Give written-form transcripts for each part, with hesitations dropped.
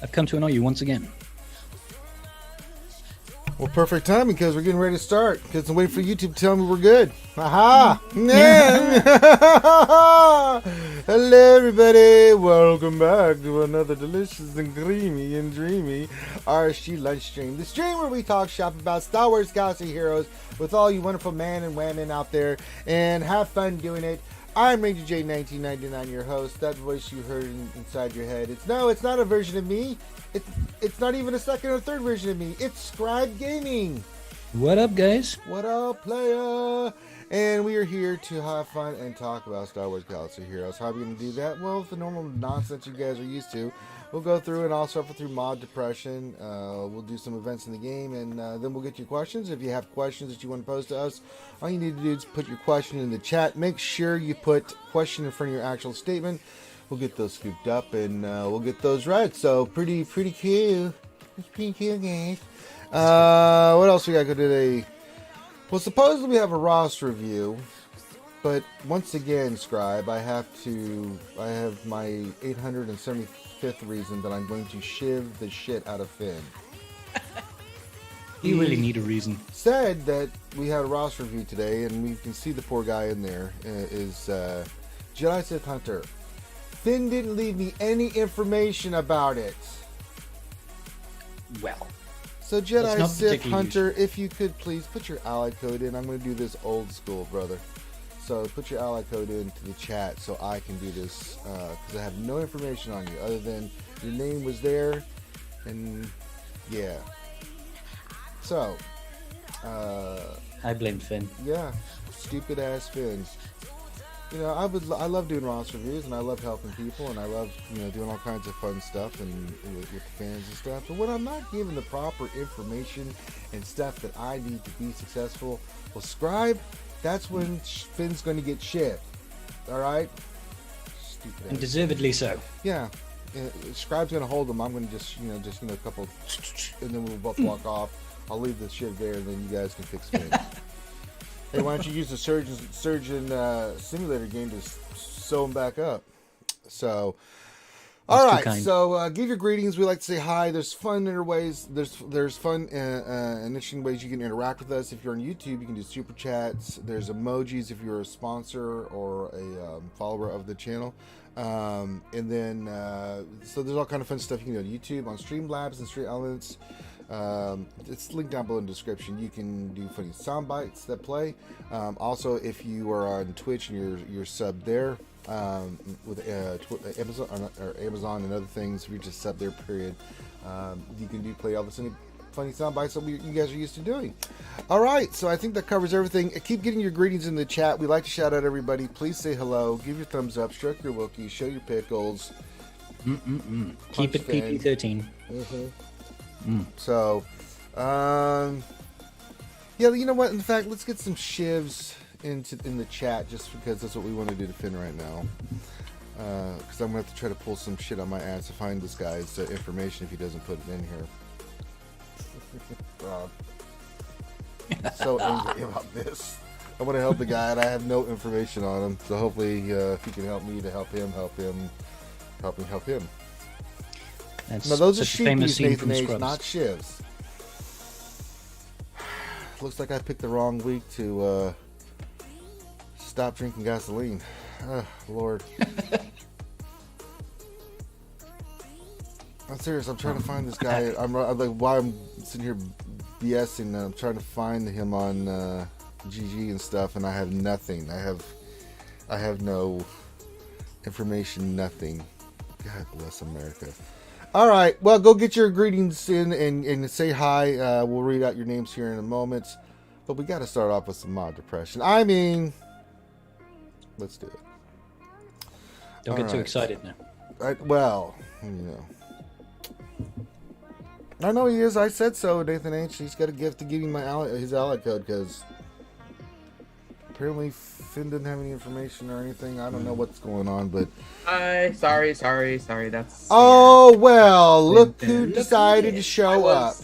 I've come to annoy you once again. Well, perfect timing because we're getting ready to start. Because I'm waiting for YouTube to tell me we're good. Aha! Hello, everybody. Welcome back to another delicious and creamy and dreamy RSG lunch stream. The stream where we talk shop about Star Wars Galaxy heroes with all you wonderful men and women out there and have fun doing it. I'm Ranger J 1999, your host. That voice you heard inside your head. It's not a version of me. It's not even a second or third version of me. It's Scribe Gaming. What up, guys? What up, playa? And we are here to have fun and talk about Star Wars Galaxy Heroes. How are we going to do that? Well, it's the normal nonsense you guys are used to. We'll go through and I'll suffer through mod depression. We'll do some events in the game, and then we'll get your questions. If you have questions that you want to pose to us, all you need to do is put your question in the chat. Make sure you put question in front of your actual statement. We'll get those scooped up and we'll get those read. So pretty cute. It's pretty cute, guys. What else we got today? Well, supposedly we have a roster review, but once again, Scribe, I have my 875th reason that I'm going to shiv the shit out of Finn. You really need a reason. Said that we had a roster review today, and we can see the poor guy in there is Jedi Sith Hunter. Finn didn't leave me any information about it. Well, so Jedi Sith Hunter, useful. if you could please put your ally code in. I'm going to do this old school, brother. So put your ally code into the chat so I can do this, because I have no information on you other than your name was there, and yeah. So, I blame Finn. yeah, stupid ass Finn. You know, I love doing roster reviews, and I love helping people, and I love, doing all kinds of fun stuff and with the fans and stuff. But when I'm not given the proper information and stuff that I need to be successful, well, Scribe, that's when Finn's going to get shit. All right? Stupid ass. And deservedly so. Yeah. Scribe's going to hold them. I'm going to just a couple, and then we'll both walk off. I'll leave the shit there, and then you guys can fix Finn. Hey, why don't you use the surgeon simulator game to sew them back up? So, all right. So, give your greetings. We like to say hi. There's fun ways. There's fun and interesting ways you can interact with us. If you're on YouTube, you can do super chats. There's emojis if you're a sponsor or a follower of the channel. And then, so there's all kind of fun stuff you can do on YouTube, on Streamlabs and StreamElements. It's linked down below in the description. You can do funny sound bites that play. Also, if you are on Twitch and you're subbed there with Amazon and other things, if you're just subbed there, period, you can play all the funny sound bites that you guys are used to doing. All right, so I think that covers everything. Keep getting your greetings in the chat. We like to shout out everybody. Please say hello, give your thumbs up, stroke your Wookiee, show your pickles. Keep it PG-13. So, yeah, you know what? In fact, let's get some shivs in the chat just because that's what we want to do to Finn right now. Because I'm going to have to try to pull some shit on my ass to find this guy's information if he doesn't put it in here. I'm so angry about this. I want to help the guy and I have no information on him. So hopefully, if he can help me to help him. Now those are sheepies, Nathan H, not shivs. Looks like I picked the wrong week to stop drinking gasoline. Lord. I'm serious. I'm trying to find this guy. I'm like, while I'm sitting here BSing, I'm trying to find him on GG and stuff, and I have nothing. I have no information. Nothing. God bless America. All right, well, go get your greetings in and say hi. We'll read out your names here in a moment. But we got to start off with some mod depression. I mean, let's do it. Don't get too excited now. Well, I know he is. I said so, Nathan H. He's got a gift to give me his ally code because apparently Finn didn't have any information or anything. I don't know what's going on, but... Sorry. That's... Oh, well, look who decided to show up.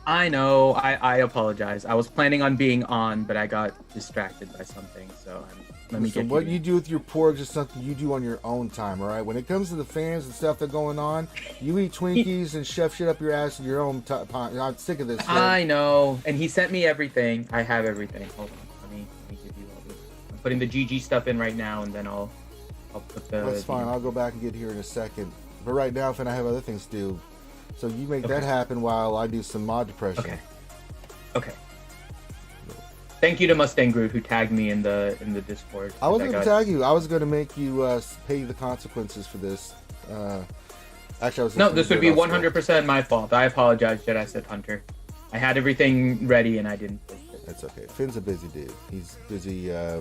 I know. I apologize. I was planning on being on, but I got distracted by something, so Let me Listen, get what you. you do with your porgs is something you do on your own time, all right? When it comes to the fans and stuff that's going on, you eat Twinkies and shove shit up your ass in your own time. I'm sick of this shit. I know. And he sent me everything. I have everything. Hold on. Let me give you all this. I'm putting the GG stuff in right now, and then I'll put the... That's fine. I'll go back and get here in a second. But right now, Finn, I have other things to do. So you make that happen while I do some mod depression. Okay. Thank you to Mustang Groot who tagged me in the Discord. I wasn't going to tag you. I was going to make you pay the consequences for this. Actually, I was... No, this would be 100% my fault. I apologize, Jedi Sith Hunter. I had everything ready and I didn't post it. That's okay. Finn's a busy dude. He's busy. I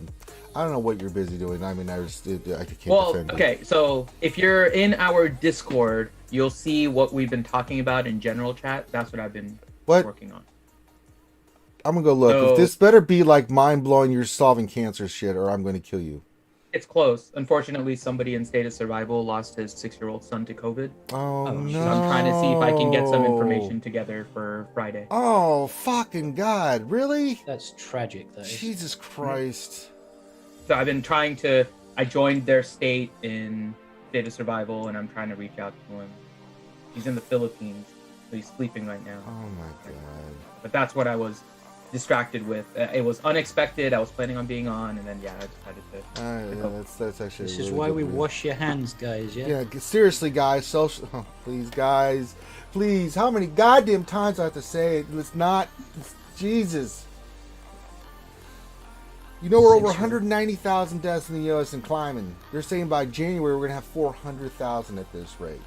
don't know what you're busy doing. I mean, I can't defend okay, so if you're in our Discord, you'll see what we've been talking about in general chat. That's what I've been working on. I'm gonna go look. So, if this better be like mind-blowing, you're solving cancer shit, or I'm gonna kill you. It's close. Unfortunately, somebody in State of Survival lost his 6-year-old son to COVID. Oh, no. So I'm trying to see if I can get some information together for Friday. Oh, fucking God. Really? That's tragic, that is. Jesus Christ. So I've been trying to... I joined their state in State of Survival, and I'm trying to reach out to him. He's in the Philippines, so he's sleeping right now. Oh, my God. But that's what I was distracted with. It was unexpected. I was planning on being on, and then I decided to. That's actually. This really is why we good. wash your hands, guys. Yeah. Yeah. Seriously, guys. Social. Oh, please, guys. Please. How many goddamn times do I have to say it? It's not. Jesus. You know, we're over 190,000 deaths in the U.S. and climbing. They're saying by January we're gonna have 400,000 at this rate.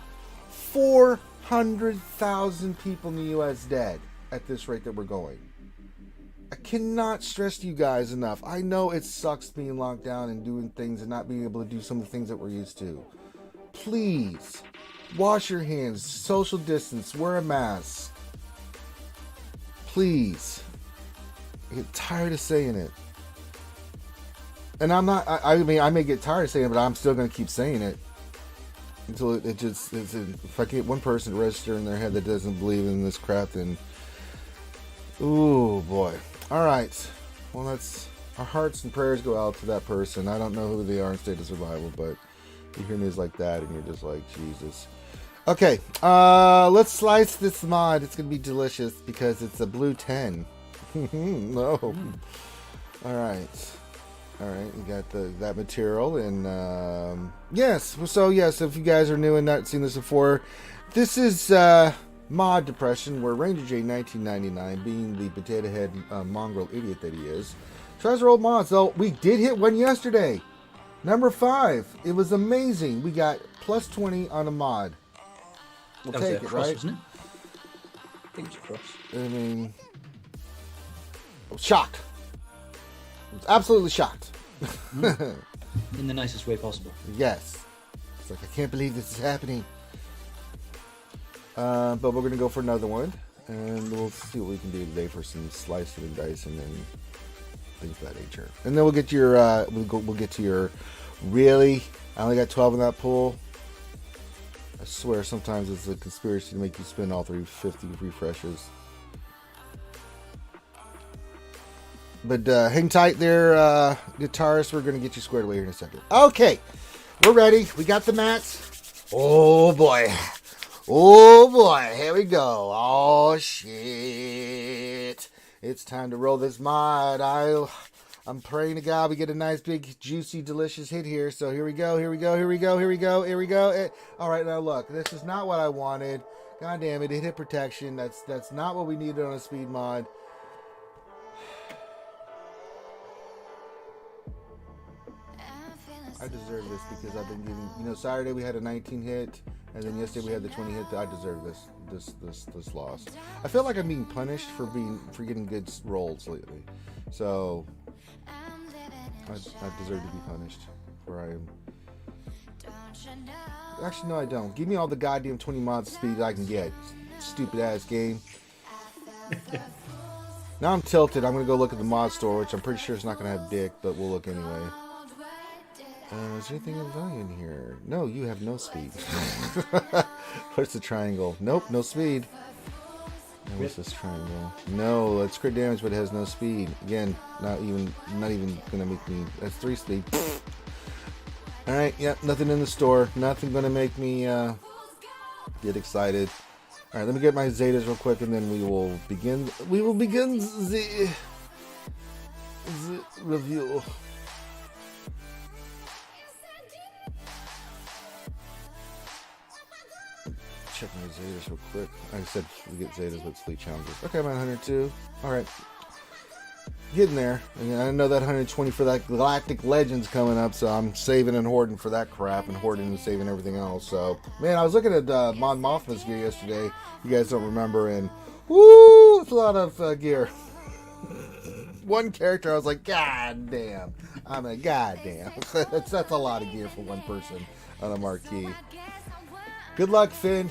400,000 people in the U.S. dead at this rate that we're going. I cannot stress to you guys enough. I know it sucks being locked down and doing things and not being able to do some of the things that we're used to. Please, wash your hands, social distance, wear a mask. Please. I get tired of saying it. And I'm not, I mean, I may get tired of saying it, but I'm still going to keep saying it. Until it just, if I get one person to register in their head that doesn't believe in this crap, then, ooh, boy. All right. Well, that's our hearts and prayers go out to that person. I don't know who they are in State of Survival, but you hear news like that and you're just like, Jesus. Okay. Let's slice this mod. It's going to be delicious because it's a blue 10. No. All right. All right. We got that material. And yes. So, yes, if you guys are new and not seen this before, this is... mod depression, where Ranger J 1999, being the potato head mongrel idiot that he is, tries to roll mods. So we did hit one yesterday, number 5. It was amazing. We got plus 20 on a mod. We'll take it, cross, right? Wasn't it? I think it's a cross. I mean, I was shocked. I was absolutely shocked. In the nicest way possible. Yes. It's like, I can't believe this is happening. But we're going to go for another one, and we'll see what we can do today for some slicing and dicing and things of that nature. And then we'll get to your, we'll get to your, really? I only got 12 in that pool? I swear sometimes it's a conspiracy to make you spend all 350 refreshes. But hang tight there, guitarist. We're going to get you squared away here in a second. Okay, we're ready. We got the mats. Oh, boy. Oh boy, here we go. Oh shit. It's time to roll this mod. I'm praying to God we get a nice big juicy delicious hit here. So here we go. Alright, now look, this is not what I wanted. God damn it, it hit protection. That's not what we needed on a speed mod. I deserve this because I've been getting, Saturday we had a 19 hit, and then yesterday we had the 20 hit. I deserve this loss. I feel like I'm being punished for getting good rolls lately. So I deserve to be punished where I am. Actually, no, I don't. Give me all the goddamn 20 mod speed I can get. Stupid ass game. Now I'm tilted. I'm gonna go look at the mod store, which I'm pretty sure is not gonna have dick, but we'll look anyway. Is there anything of value in here? No, you have no speed. Where's the triangle? Nope, no speed. What's this triangle? No, it's crit damage, but it has no speed. Again, not even gonna make me. That's 3 speed. All right, yep, nothing in the store. Nothing gonna make me get excited. All right, let me get my Zetas real quick, and then we will begin. We will begin the review. Check my Zetas real quick. Like I said, we get Zetas with fleet challenges. Okay, I'm at 102. All right, getting there. And I know that 120 for that Galactic Legends coming up, so I'm saving and hoarding for that crap, and hoarding and saving everything else. So, man, I was looking at Mon Mothma's gear yesterday. You guys don't remember, and woo, it's a lot of gear. One character, I was like, God damn. I'm a goddamn. that's a lot of gear for one person on a marquee. Good luck, Finn.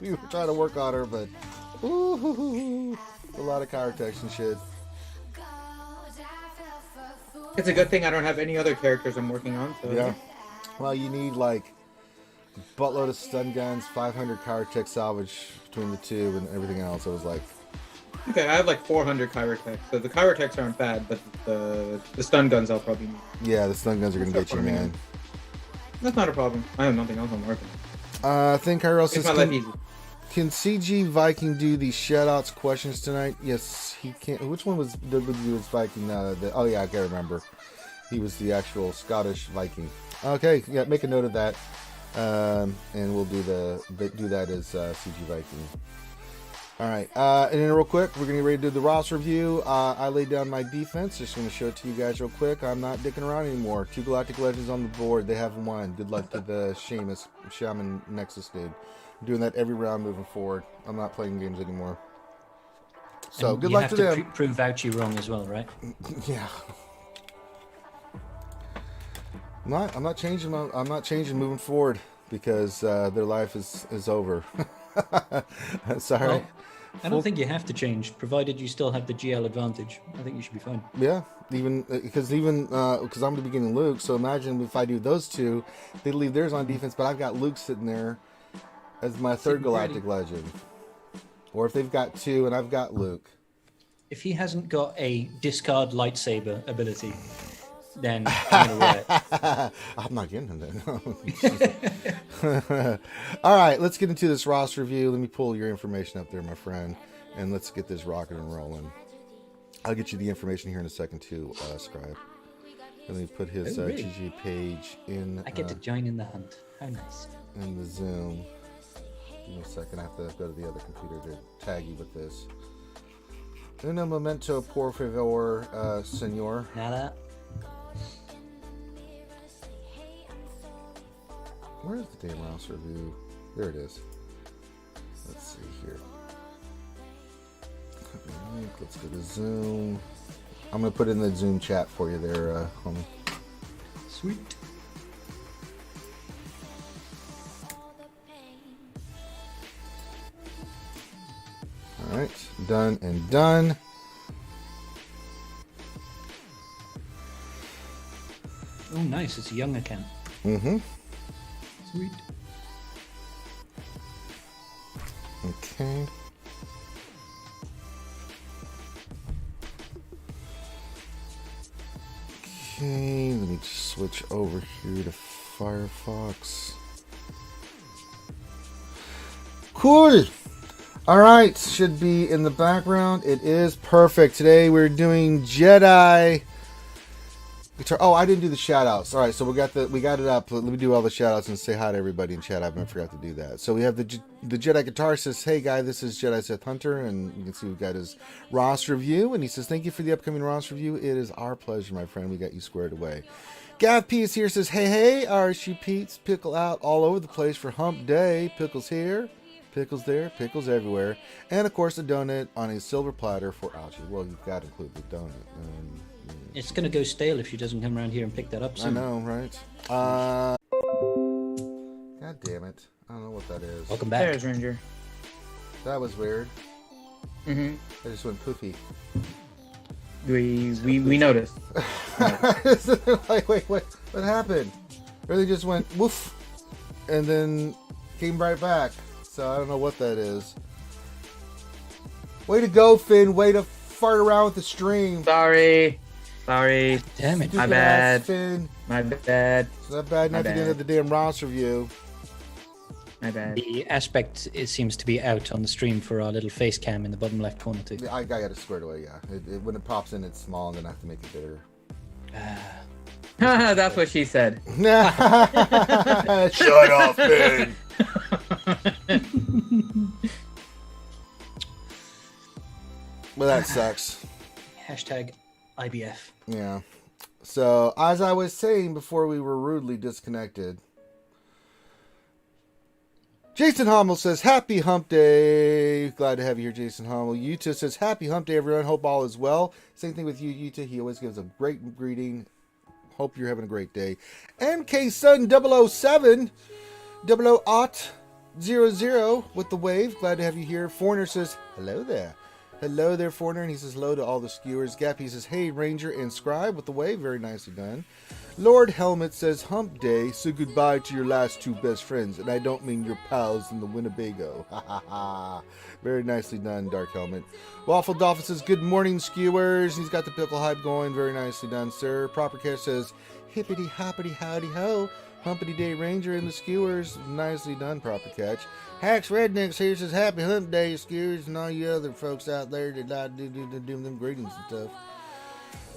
We were trying to work on her, but ooh, a lot of chirotex and shit. It's a good thing I don't have any other characters I'm working on. So yeah. Well, you need like a buttload of stun guns, 500 chirotex salvage between the two, and everything else. I was like, okay, I have like 400 chirotex. So the chirotex aren't bad, but the stun guns I'll probably need. Yeah, the stun guns are gonna get you, man. That's not a problem. I have nothing else I'm working. I think Kyrell says, easy. Can CG Viking do the shoutouts questions tonight? Yes, he can. Which one was Viking? Oh yeah, I can't remember. He was the actual Scottish Viking. Okay, yeah, make a note of that, and we'll do that as CG Viking. All right, and then real quick, we're gonna get ready to do the roster review. I laid down my defense. Just gonna show it to you guys real quick. I'm not dicking around anymore. 2 Galactic Legends on the board. They have won. Good luck to the Shaman Nexus dude. I'm doing that every round moving forward. I'm not playing games anymore. So and good luck to them. You have to prove Ouchie wrong as well, right? Yeah. I'm not changing. I'm not changing moving forward because their life is over. Sorry. Well, I don't think you have to change, provided you still have the GL advantage. I think you should be fine. Yeah, because I'm going to be getting Luke. So imagine if I do those two, they leave theirs on defense, but I've got Luke sitting there as my third Galactic Legend. Or if they've got 2 and I've got Luke. If he hasn't got a discard lightsaber ability, then I'm gonna wear it. I'm not getting him then. All right, let's get into this roster review. Let me pull your information up there, my friend, and let's get this rocking and rolling. I'll get you the information here in a second too, Scribe. Let me put his really? GG page in. I get to join in the hunt. How nice. In the Zoom. Give me a second. I have to go to the other computer to tag you with this. Uno momento, por favor, senor. Nada. Where's the damn roster review? There it is. Let's see here. Let's go to Zoom. I'm going to put it in the Zoom chat for you there, homie. Sweet. Alright, done and done. Oh, nice. It's a young account. Mm-hmm. Sweet. Okay. Okay, let me just switch over here to Firefox. Cool. All right, should be in the background. It is perfect. Today we're doing Jedi guitar. Oh, I didn't do the shout outs. All right, so we got it up. Let me do all the shout outs and say hi to everybody in chat. I forgot to do that. So we have the Jedi guitar says, "Hey guy, this is Jedi Sith Hunter," and you can see we've got his roster review, and he says, "Thank you for the upcoming roster review. It is our pleasure, my friend. We got you squared away." Gav P is here, says, "Hey, RSG Pete's pickle out all over the place for Hump Day. Pickles here, pickles there, pickles everywhere, and of course a donut on a silver platter for Ouchie." Well, you've got to include the donut. It's going to go stale if she doesn't come around here and pick that up soon. I know, right? God damn it. I don't know what that is. Welcome back. There's Ranger. That was weird. Mm-hmm. I just went poofy. We noticed. Like, wait, what happened? Or they just went woof and then came right back. So I don't know what that is. Way to go, Finn. Way to fart around with the stream. Sorry. Damn it. My Stupid bad. ass Finn. My bad. It's not bad not to get into the damn roster view. My bad. The aspect seems to be out on the stream for our little face cam in the bottom left corner too. I got it squared away, yeah. When it pops in, it's small, and then I have to make it bigger. That's what she said. Shut up, Finn. Well, that sucks. Hashtag IBF. Yeah. So, as I was saying before we were rudely disconnected, Jason Hummel says, Happy Hump Day. Glad to have you here, Jason Hummel. Yuta says, Happy Hump Day, everyone. Hope all is well. Same thing with you, Yuta. He always gives a great greeting. Hope you're having a great day. MK Sun 007 0000 with the wave. Glad to have you here. Foreigner says, hello there. Hello there, Foreigner. And he says hello to all the skewers. Gappy says, hey, Ranger and Scribe with the wave. Very nicely done. Lord Helmet says, Hump Day. So goodbye to your last two best friends. And I don't mean your pals in the Winnebago. Ha ha ha. Very nicely done, Dark Helmet. Waffle Dolphin says, good morning, skewers. He's got the pickle hype going. Very nicely done, sir. Proper Cash says, hippity hoppity howdy ho. Humpity Day Ranger and the skewers. Nicely done, Proper Catch. Hacks Rednecks here says, happy Hump Day, skewers, and all you other folks out there that do them greetings and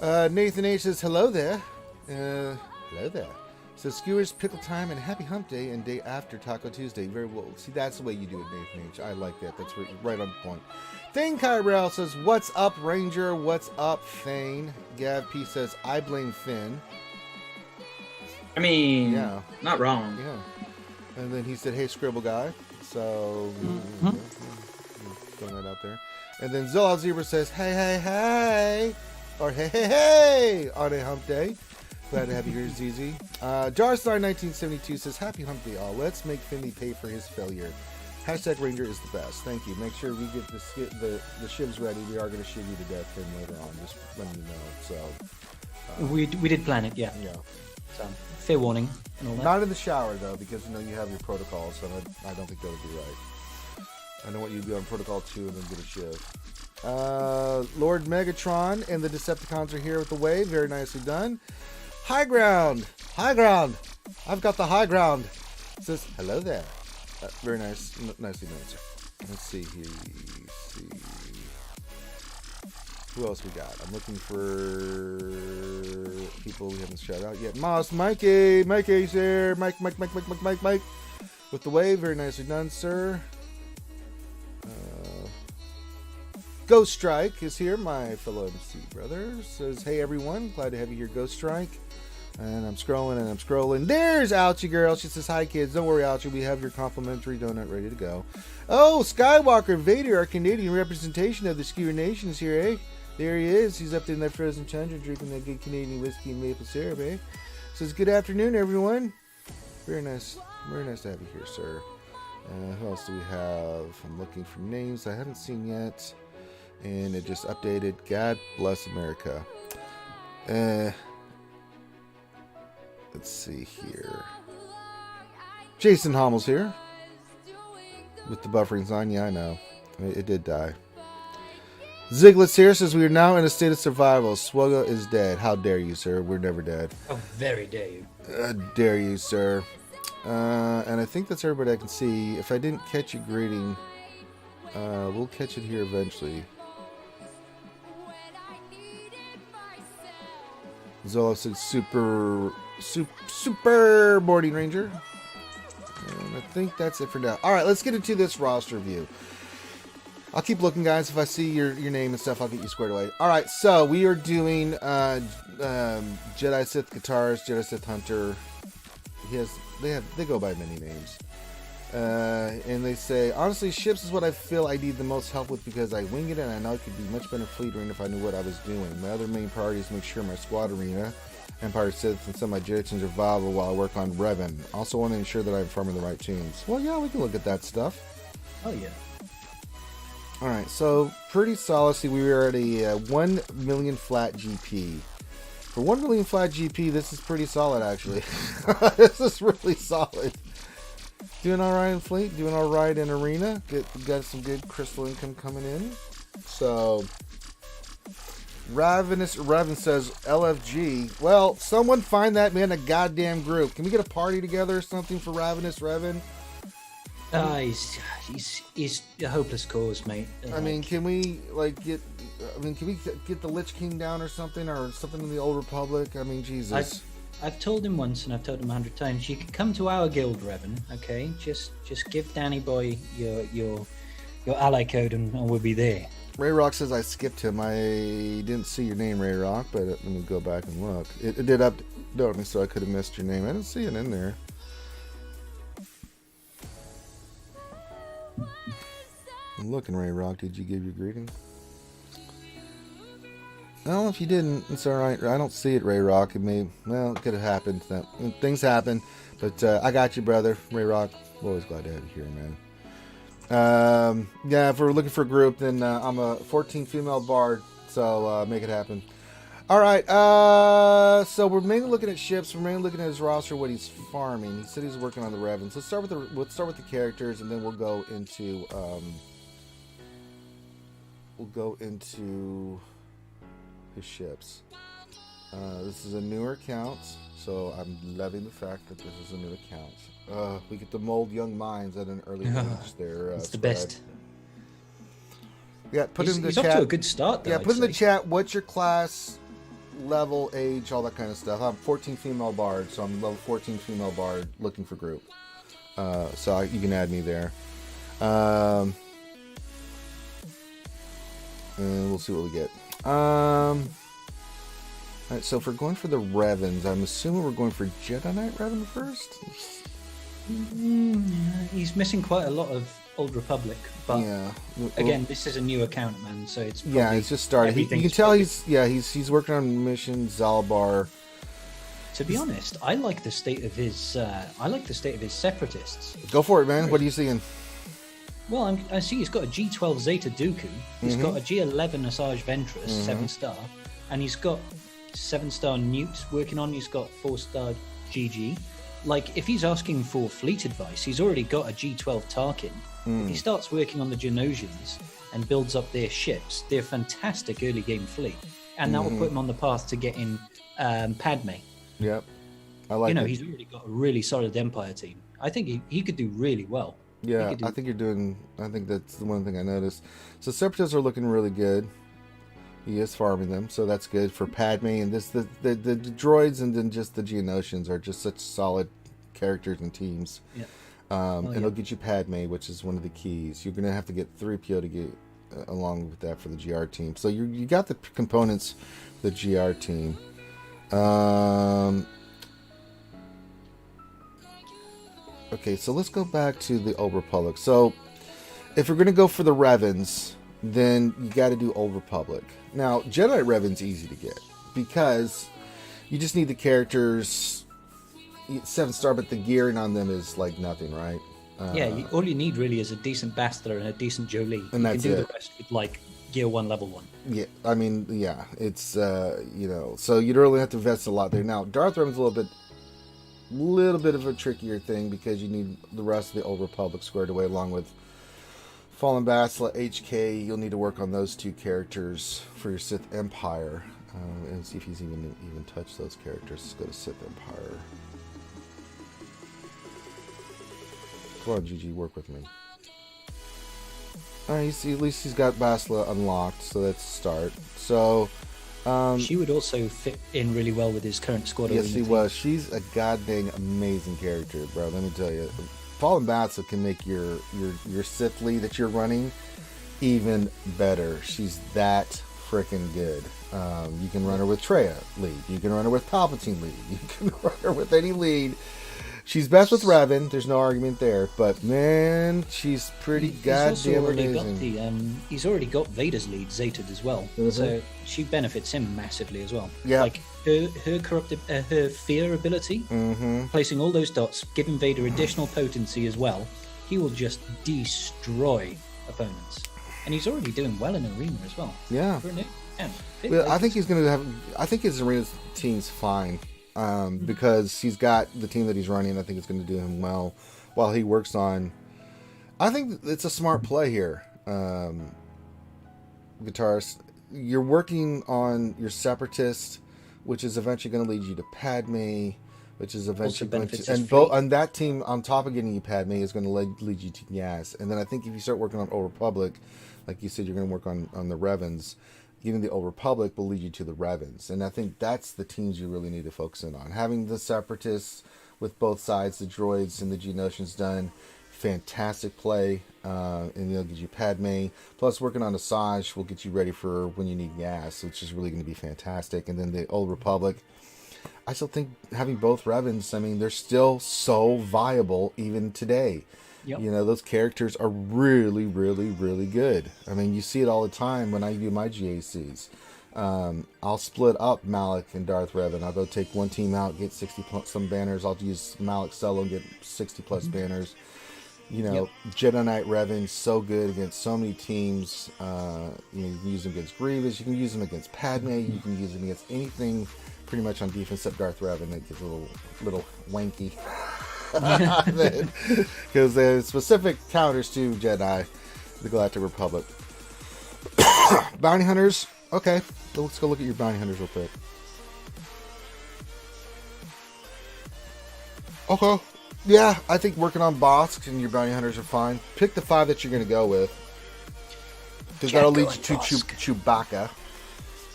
stuff. Nathan H says, hello there. Hello there. Says, skewers, pickle time, and happy Hump Day and day after Taco Tuesday. Very well. See, that's the way you do it, Nathan H. I like that. That's right on point. Thane Kyrell says, what's up, Ranger? What's up, Thane? Gav P says, I blame Finn. I mean, Yeah. not wrong. Yeah. And then he said, hey, Scribble Guy. So, throwing that out there. And then Zolal Zebra says, hey, hey, hey. Or hey, hey, hey. On a Hump Day. Glad to have you here, ZZ. Jarstar1972 says, happy Hump Day, all. Let's make Finley pay for his failure. Hashtag Ranger is the best. Thank you. Make sure we get the shivs ready. We are going to shiv you to death Finn later on. Just letting you know. So, We did plan it, yeah. yeah. So, fair warning and all that. Not in the shower, though, because, you know, you have your protocols, so I don't think that would be right. I don't want you to be on protocol 2 and then get a shiv. Lord Megatron and the Decepticons are here with the wave. Very nicely done. High ground. High ground. I've got the high ground. It says, hello there. Very nice. Nicely done, sir. Let's see here. Who else we got? I'm looking for people we haven't shouted out yet. Moss, Mikey's there. Mike. With the wave. Very nicely done, sir. Ghost Strike is here, my fellow MC brother. Says, hey everyone, glad to have you here, Ghost Strike. And I'm scrolling. There's Ouchie Girl. She says, hi kids, don't worry, Ouchie, we have your complimentary donut ready to go. Oh, Skywalker Vader, our Canadian representation of the Skewer Nation is here, eh? There he is. He's up in that frozen tundra drinking that good Canadian whiskey and maple syrup, eh? Says, good afternoon, everyone. Very nice to have you here, sir. Who else do we have? I'm looking for names I haven't seen yet. And it just updated. God bless America. Let's see here. Jason Hommel's here. With the buffering song. Yeah, I know. It did die. Zigglitz here says, we are now in a state of survival. SWGOH is dead. How dare you, sir? We're never dead. How very dare you. Dare you, sir. And I think that's everybody I can see. If I didn't catch your greeting, we'll catch it here eventually. Zola said super boarding ranger. And I think that's it for now. Alright, let's get into this roster view. I'll keep looking, guys. If I see your name and stuff, I'll get you squared away. Alright, so we are doing Jedi Sith Guitars, Jedi Sith Hunter. They go by many names. And they say, honestly, ships is what I feel I need the most help with because I wing it and I know it could be much better fleet arena if I knew what I was doing. My other main priority is make sure my squad arena, Empire Sith, and some of my Jetons are viable while I work on Revan. Also want to ensure that I'm farming the right tunes. Well, yeah, we can look at that stuff. Oh, yeah. Alright, so pretty solid. See, we were at a 1 million flat GP. For 1 million flat GP, this is pretty solid, actually. This is really solid. Doing alright in fleet, doing alright in arena. Got some good crystal income coming in. So, Raven says, LFG. Well, someone find that man a goddamn group. Can we get a party together or something for Ravenous Revan? He's a hopeless cause, mate. I mean, can we get the Lich King down or something in the Old Republic? I mean, Jesus. I've told him once, and I've told him 100 times. You could come to our guild, Revan. Okay, just give Danny Boy your ally code, and we'll be there. Ray Rock says I skipped him. I didn't see your name, Ray Rock, but let me go back and look. It did update me, so I could have missed your name. I didn't see it in there. I'm looking, Ray Rock. Did you give your greeting? Well, if you didn't, it's all right. I don't see it, Ray Rock. It could have happened. Things happen, but I got you, brother. Ray Rock, always glad to have you here, man. Yeah, if we're looking for a group, then I'm a 14 female bard, so make it happen. All right, so we're mainly looking at ships. We're mainly looking at his roster, what he's farming. He said he's working on the Revens. Let's start with the characters, and then we'll go into his ships. This is a newer account, so I'm loving the fact that this is a new account. We get to mold young minds at an early age there. It's the best. Yeah, put in the he's chat. Off to a good start, though, yeah, put in the chat what's your class, level, age, all that kind of stuff. I'm 14 female bard, so I'm level 14 female bard looking for group. So you can add me there. And we'll see what we get. Alright, so if we're going for the Revens, I'm assuming we're going for Jedi Knight Revan first? He's missing quite a lot of Old Republic, but again, this is a new account, man, so it's it's just started. You can tell he's working on missions, Zalbar. To be honest, I like the state of his separatists. Go for it, man. What are you seeing? Well, I see he's got a G12 Zeta Dooku. He's got a G11 Asajj Ventress, 7-star, and he's got 7-star Newt working on. He's got 4-star GG. Like, if he's asking for fleet advice, he's already got a G12 Tarkin. If he starts working on the Genosians and builds up their ships, they're a fantastic early game fleet, and that will put him on the path to getting Padme. Yep, I like. He's already got a really solid Empire team. I think he could do really well. Yeah, I think that's the one thing I noticed. So Separatists are looking really good. He is farming them, so that's good for Padme. And the droids and then just the Geonosians are just such solid characters and teams. Yeah. And it'll get you Padme, which is one of the keys. You're going to have to get 3PO to get along with that for the GR team. So you got the components for the GR team. Okay, so let's go back to the Old Republic. So, if we're going to go for the Revens, then you got to do Old Republic. Now, Jedi Reven's easy to get because you just need the characters 7-star, but the gearing on them is like nothing, right? All you need really is a decent Bastila and a decent Jolie. And that's you can do it. the rest with like Gear 1, Level 1. Yeah, I mean, yeah, it's so you don't really have to invest a lot there. Now, Darth Revan's a little bit of a trickier thing because you need the rest of the Old Republic squared away along with Fallen Bastila, HK. You'll need to work on those two characters for your Sith Empire and see if he's even touched those characters. Let's go to Sith Empire. Come on, GG, work with me. Alright, at least he's got Bastila unlocked, so that's a start. So she would also fit in really well with his current squad. Yes, she was. She's a goddamn amazing character, bro. Let me tell you. Fallen Bastila can make your Sith lead that you're running even better. She's that freaking good. You can run her with Traya lead. You can run her with Palpatine lead. You can run her with any lead. She's best with Revan. There's no argument there. But man, she's pretty goddamn amazing. He's already got Vader's lead Zated as well, so she benefits him massively as well. Yeah, like her fear ability, placing all those dots, giving Vader additional potency as well. He will just destroy opponents, and he's already doing well in arena as well. Yeah. Well, I think he's going to have. I think his arena team's fine. Because he's got the team that he's running. I think it's going to do him well while he works on. I think it's a smart play here. guitarist, you're working on your Separatist, which is eventually going to lead you to Padme, which is eventually going to, and on that team, on top of getting you Padme, is going to lead you to Yas. And then I think if you start working on Old Republic, like you said, you're going to work on the Revens. Getting the Old Republic will lead you to the Revens. And I think that's the teams you really need to focus in on. Having the Separatists with both sides, the droids and the Geonosians done, fantastic play. And it'll get you Padme. Plus, working on Asajj will get you ready for when you need Yas, which is really going to be fantastic. And then the Old Republic, I still think having both Revens, I mean, they're still so viable even today. Yep. You know, those characters are really, really, really good. I mean, you see it all the time when I do my GACs. I'll split up Malak and Darth Revan. I'll go take one team out, get 60 plus some banners. I'll use Malak solo and get 60 plus banners. You know, Jedi Knight Revan, so good against so many teams. You know, you can use them against Grievous. You can use them against Padme. You can use them against anything pretty much on defense except Darth Revan. That gets a little wanky. Because there's specific counters to Jedi, the Galactic Republic. Bounty Hunters. Okay, let's go look at your Bounty Hunters real quick. Okay. Yeah, I think working on Bosk and your Bounty Hunters are fine. Pick the 5 that you're going to go with. Because that'll lead you to Chewbacca.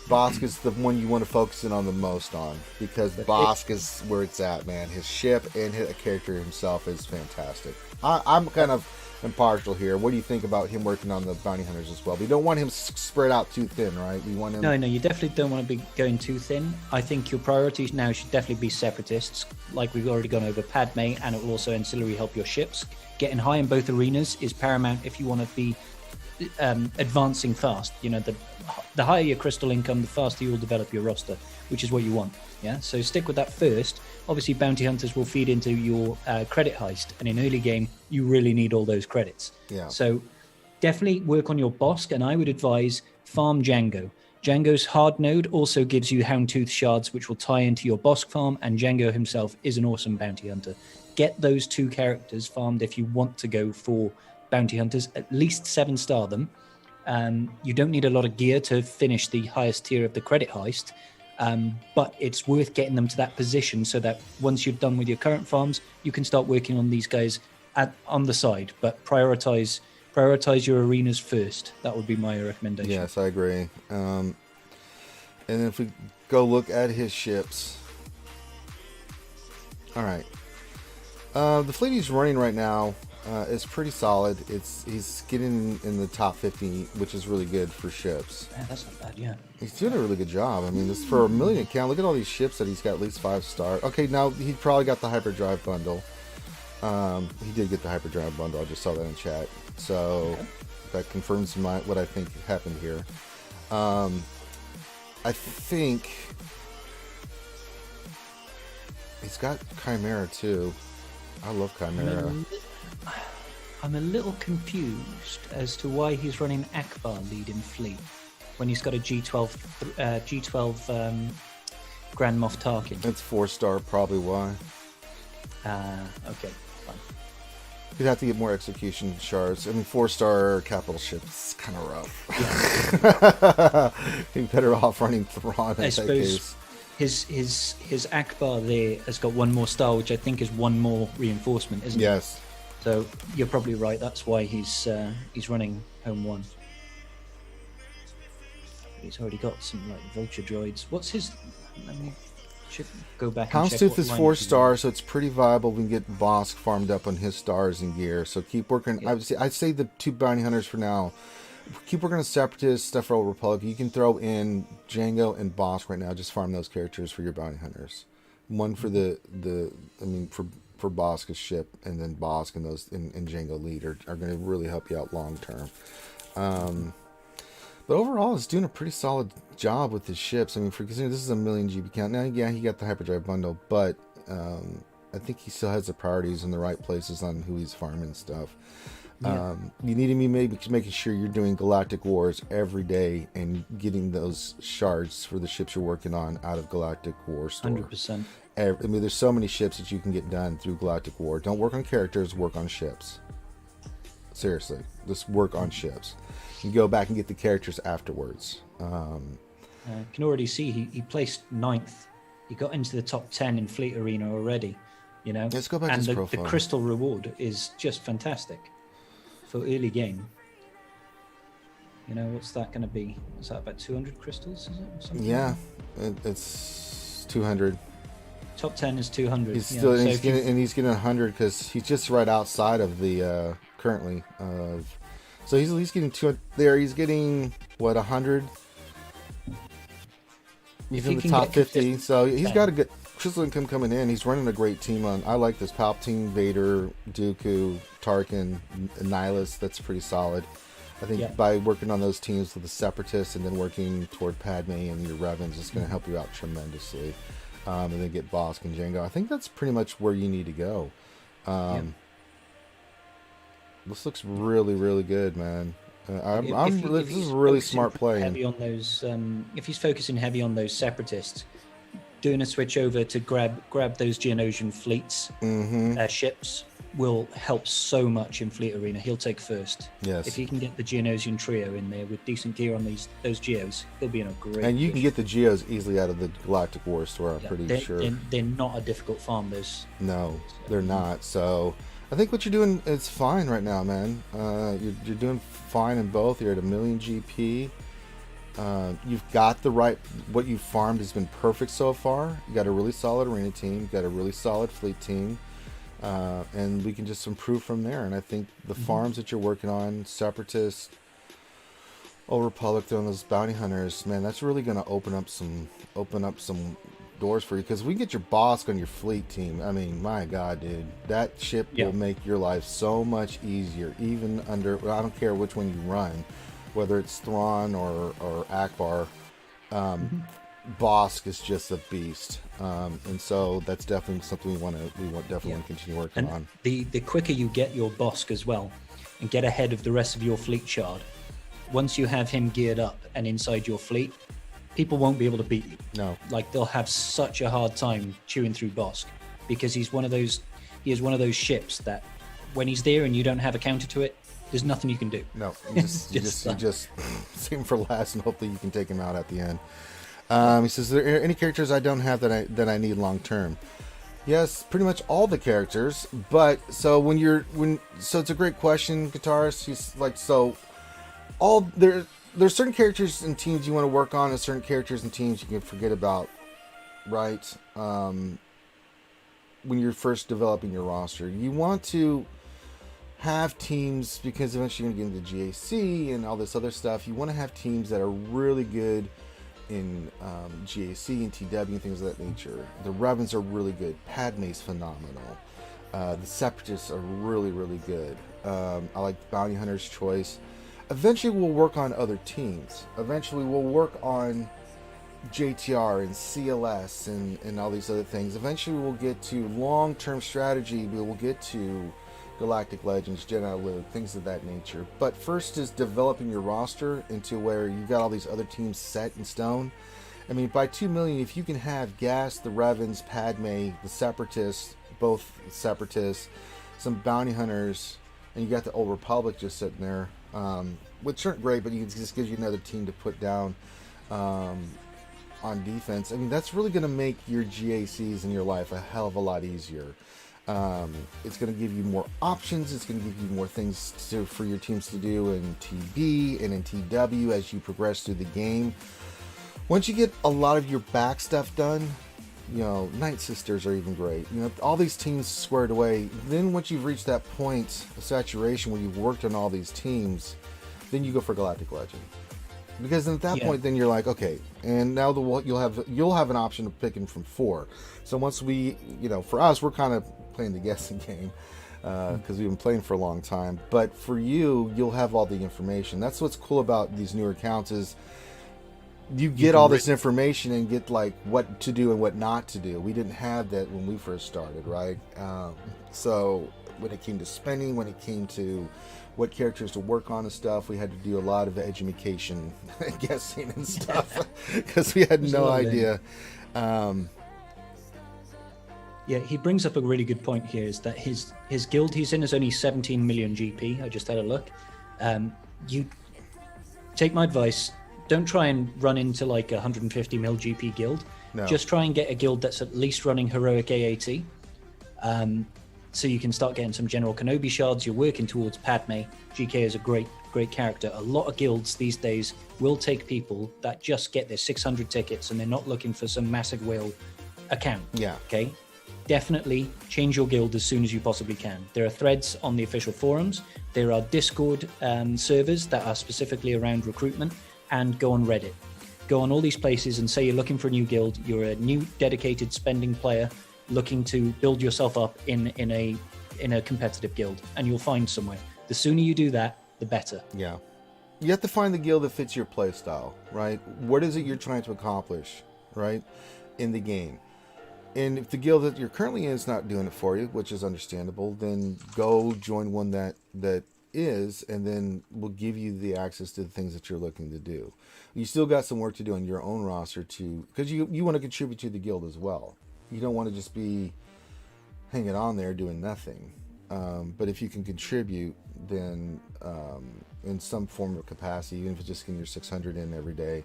Bosk is the one you want to focus in on the most on, because Bosk is where it's at, man. His ship and his character himself is fantastic. I'm kind of impartial here. What do you think about him working on the Bounty Hunters as well? We don't want him spread out too thin, right? We want him. No, you definitely don't want to be going too thin. I think your priorities now should definitely be Separatists, like we've already gone over Padme, and it will also ancillary help your ships. Getting high in both arenas is paramount if you want to be advancing fast. You know, the higher your crystal income, the faster you'll develop your roster, which is what you want. Yeah, so stick with that first. Obviously, Bounty Hunters will feed into your credit heist, and in early game, you really need all those credits. Yeah. So definitely work on your Bosk, and I would advise farm Django. Django's hard node also gives you Houndtooth shards, which will tie into your Bosk farm, and Django himself is an awesome bounty hunter. Get those 2 characters farmed if you want to go for bounty hunters. At least 7-star them. You don't need a lot of gear to finish the highest tier of the credit heist, but it's worth getting them to that position so that once you're done with your current farms, you can start working on these guys on the side. But prioritize your arenas first. That would be my recommendation. Yes, I agree. And if we go look at his ships, all right. The fleet he's running right now is pretty solid. He's getting in the top 50, which is really good for ships. Yeah, that's not bad, yeah. He's doing a really good job. I mean, this for a million account. Look at all these ships that he's got at least 5-star. Okay, now he probably got the hyperdrive bundle. He did get the hyperdrive bundle. I just saw that in chat. So that confirms what I think happened here. I think he's got Chimera too. I love Chimera. I'm a little confused as to why he's running Akbar lead in fleet when he's got a G12 Grand Moff Tarkin. It's 4-star, probably why. Okay, fine. You'd have to get more execution shards. I mean, 4-star capital ships kind of rough. You're better off running Thrawn in that case. His Akbar there has got 1 more star, which I think is 1 more reinforcement, isn't it? Yes. So you're probably right. That's why he's running Home 1. He's already got some like vulture droids. What's his? Let me go back. Houndstooth is 4-star, so it's pretty viable. We can get Bosk farmed up on his stars and gear. So keep working. Yeah. I'd say the 2 bounty hunters for now. Keep working on Separatist stuff for Old Republic. You can throw in Django and Bosk right now. Just farm those characters for your bounty hunters. One for for Bosk's ship, and then Bosk and those and Django lead are going to really help you out long term. But overall, he's doing a pretty solid job with his ships. I mean, for considering this is a 1 million GB count. Now, yeah, he got the hyperdrive bundle, but I think he still has the priorities in the right places on who he's farming stuff. Yeah. You need to be making sure you're doing Galactic Wars every day and getting those shards for the ships you're working on out of Galactic War store. 100%. I mean, there's so many ships that you can get done through Galactic War. Don't work on characters, work on ships. Seriously, just work on ships. You go back and get the characters afterwards. You can already see he placed 9th. He got into the top 10 in Fleet Arena already, you know. Let's go back and to his the profile. crystal reward is just fantastic for early game. You know, what's that going to be? Is that about 200 crystals? Is it? Or something? Yeah, it's 200. Top 10 is 200. He's yeah. still, So he's getting 100 because he's just right outside of the currently. So he's getting 200 there. He's getting what 100. He's in the top 50, so he's got a good crystal income coming in. He's running a great team on. I like this Palpatine, Vader, Dooku, Tarkin, Nihilus. That's pretty solid. I think by working on those teams with the Separatists and then working toward Padme and your Revens, it's going to help you out tremendously. And then get Bosk and Jango. I think that's pretty much where you need to go. This looks really, really good, man. This is really smart play. Heavy on those, if he's focusing heavy on those Separatists, doing a switch over to grab those Geonosian fleets, ships, will help so much in Fleet Arena. He'll take first. Yes. If he can get the Geonosian trio in there with decent gear on those Geos, he'll be in a great. And you can get the Geos easily out of the Galactic War store. I'm pretty sure. They're not a difficult farm. Those. No, they're not. So I think what you're doing is fine right now, man. You're doing fine in both. You're at 1,000,000 GP. You've got the right. What you farmed has been perfect so far. You got a really solid arena team. You got a really solid fleet team. And we can just improve from there. And I think the farms that you're working on, Separatist, Old Republic, throwing those bounty hunters, man, that's really going to open up some doors for you. Because we can get your Bosk on your fleet team. I mean, my God, dude, that ship will make your life so much easier. Even under, I don't care which one you run, whether it's Thrawn or Akbar. Bosk is just a beast, and so that's definitely something we want to continue working on. The quicker you get your Bosk as well, and get ahead of the rest of your fleet shard, once you have him geared up and inside your fleet, people won't be able to beat you. No, like they'll have such a hard time chewing through Bosk because he is one of those ships that when he's there and you don't have a counter to it, there's nothing you can do. No, you just save him for last and hopefully you can take him out at the end. He says, "Are there any characters I don't have that I need long term?" Yes, pretty much all the characters. But so so it's a great question, guitarist. He's like, so there's certain characters and teams you want to work on, and certain characters and teams you can forget about, right? When you're first developing your roster, you want to have teams because eventually you're going to get into GAC and all this other stuff. You want to have teams that are really good in GAC and TW and things of that nature. The Revens are really good. Padme's phenomenal. The Separatists are really, really good. I like Bounty Hunter's choice. Eventually we'll work on other teams. Eventually we'll work on JTR and CLS and all these other things. Eventually we'll get to long-term strategy. We will get to Galactic Legends, Jedi Luke, things of that nature. But first is developing your roster into where you've got all these other teams set in stone. I mean, by 2 million, if you can have Gas, the Revens, Padme, the Separatists, both Separatists, some Bounty Hunters, and you got the Old Republic just sitting there, which aren't great, but it just gives you another team to put down on defense. I mean, that's really going to make your GACs in your life a hell of a lot easier. It's going to give you more options. It's going to give you more things for your teams to do in TB and in TW as you progress through the game. Once you get a lot of your back stuff done, you know, Night Sisters are even great. You know, all these teams squared away. Then once you've reached that point of saturation where you've worked on all these teams, then you go for Galactic Legend. Because then at that point, then you're like, okay, and now you'll have an option of picking from 4. So once we, you know, for us, we're kind of playing the guessing game because we've been playing for a long time. But for you, you'll have all the information. That's what's cool about these newer accounts is you get all this information and get like what to do and what not to do. We didn't have that when we first started, right? So when it came to spending, when it came to what characters to work on and stuff, we had to do a lot of education guessing and stuff because we had no idea. Yeah, he brings up a really good point here, is that his guild he's in is only 17 million GP. I just had a look. You take my advice, don't try and run into like a 150 mil GP guild. No. Just try and get a guild that's at least running heroic AAT. So you can start getting some general Kenobi shards. You're working towards Padme. GK is a great character. A lot of guilds these days will take people that just get their 600 tickets and they're not looking for some massive whale account. Yeah. Okay. Definitely change your guild as soon as you possibly can. There are threads on the official forums. There are Discord servers that are specifically around recruitment, and go on Reddit. Go on all these places and say you're looking for a new guild. You're a new dedicated spending player looking to build yourself up in a competitive guild, and you'll find somewhere. The sooner you do that, the better. Yeah. You have to find the guild that fits your play style, right? What is it you're trying to accomplish, right, in the game? And if the guild that you're currently in is not doing it for you, which is understandable, then go join one that is, and then will give you the access to the things that you're looking to do. You still got some work to do on your own roster because you want to contribute to the guild as well. You don't want to just be hanging on there doing nothing. But if you can contribute, then in some form of capacity, even if it's just getting your 600 in every day,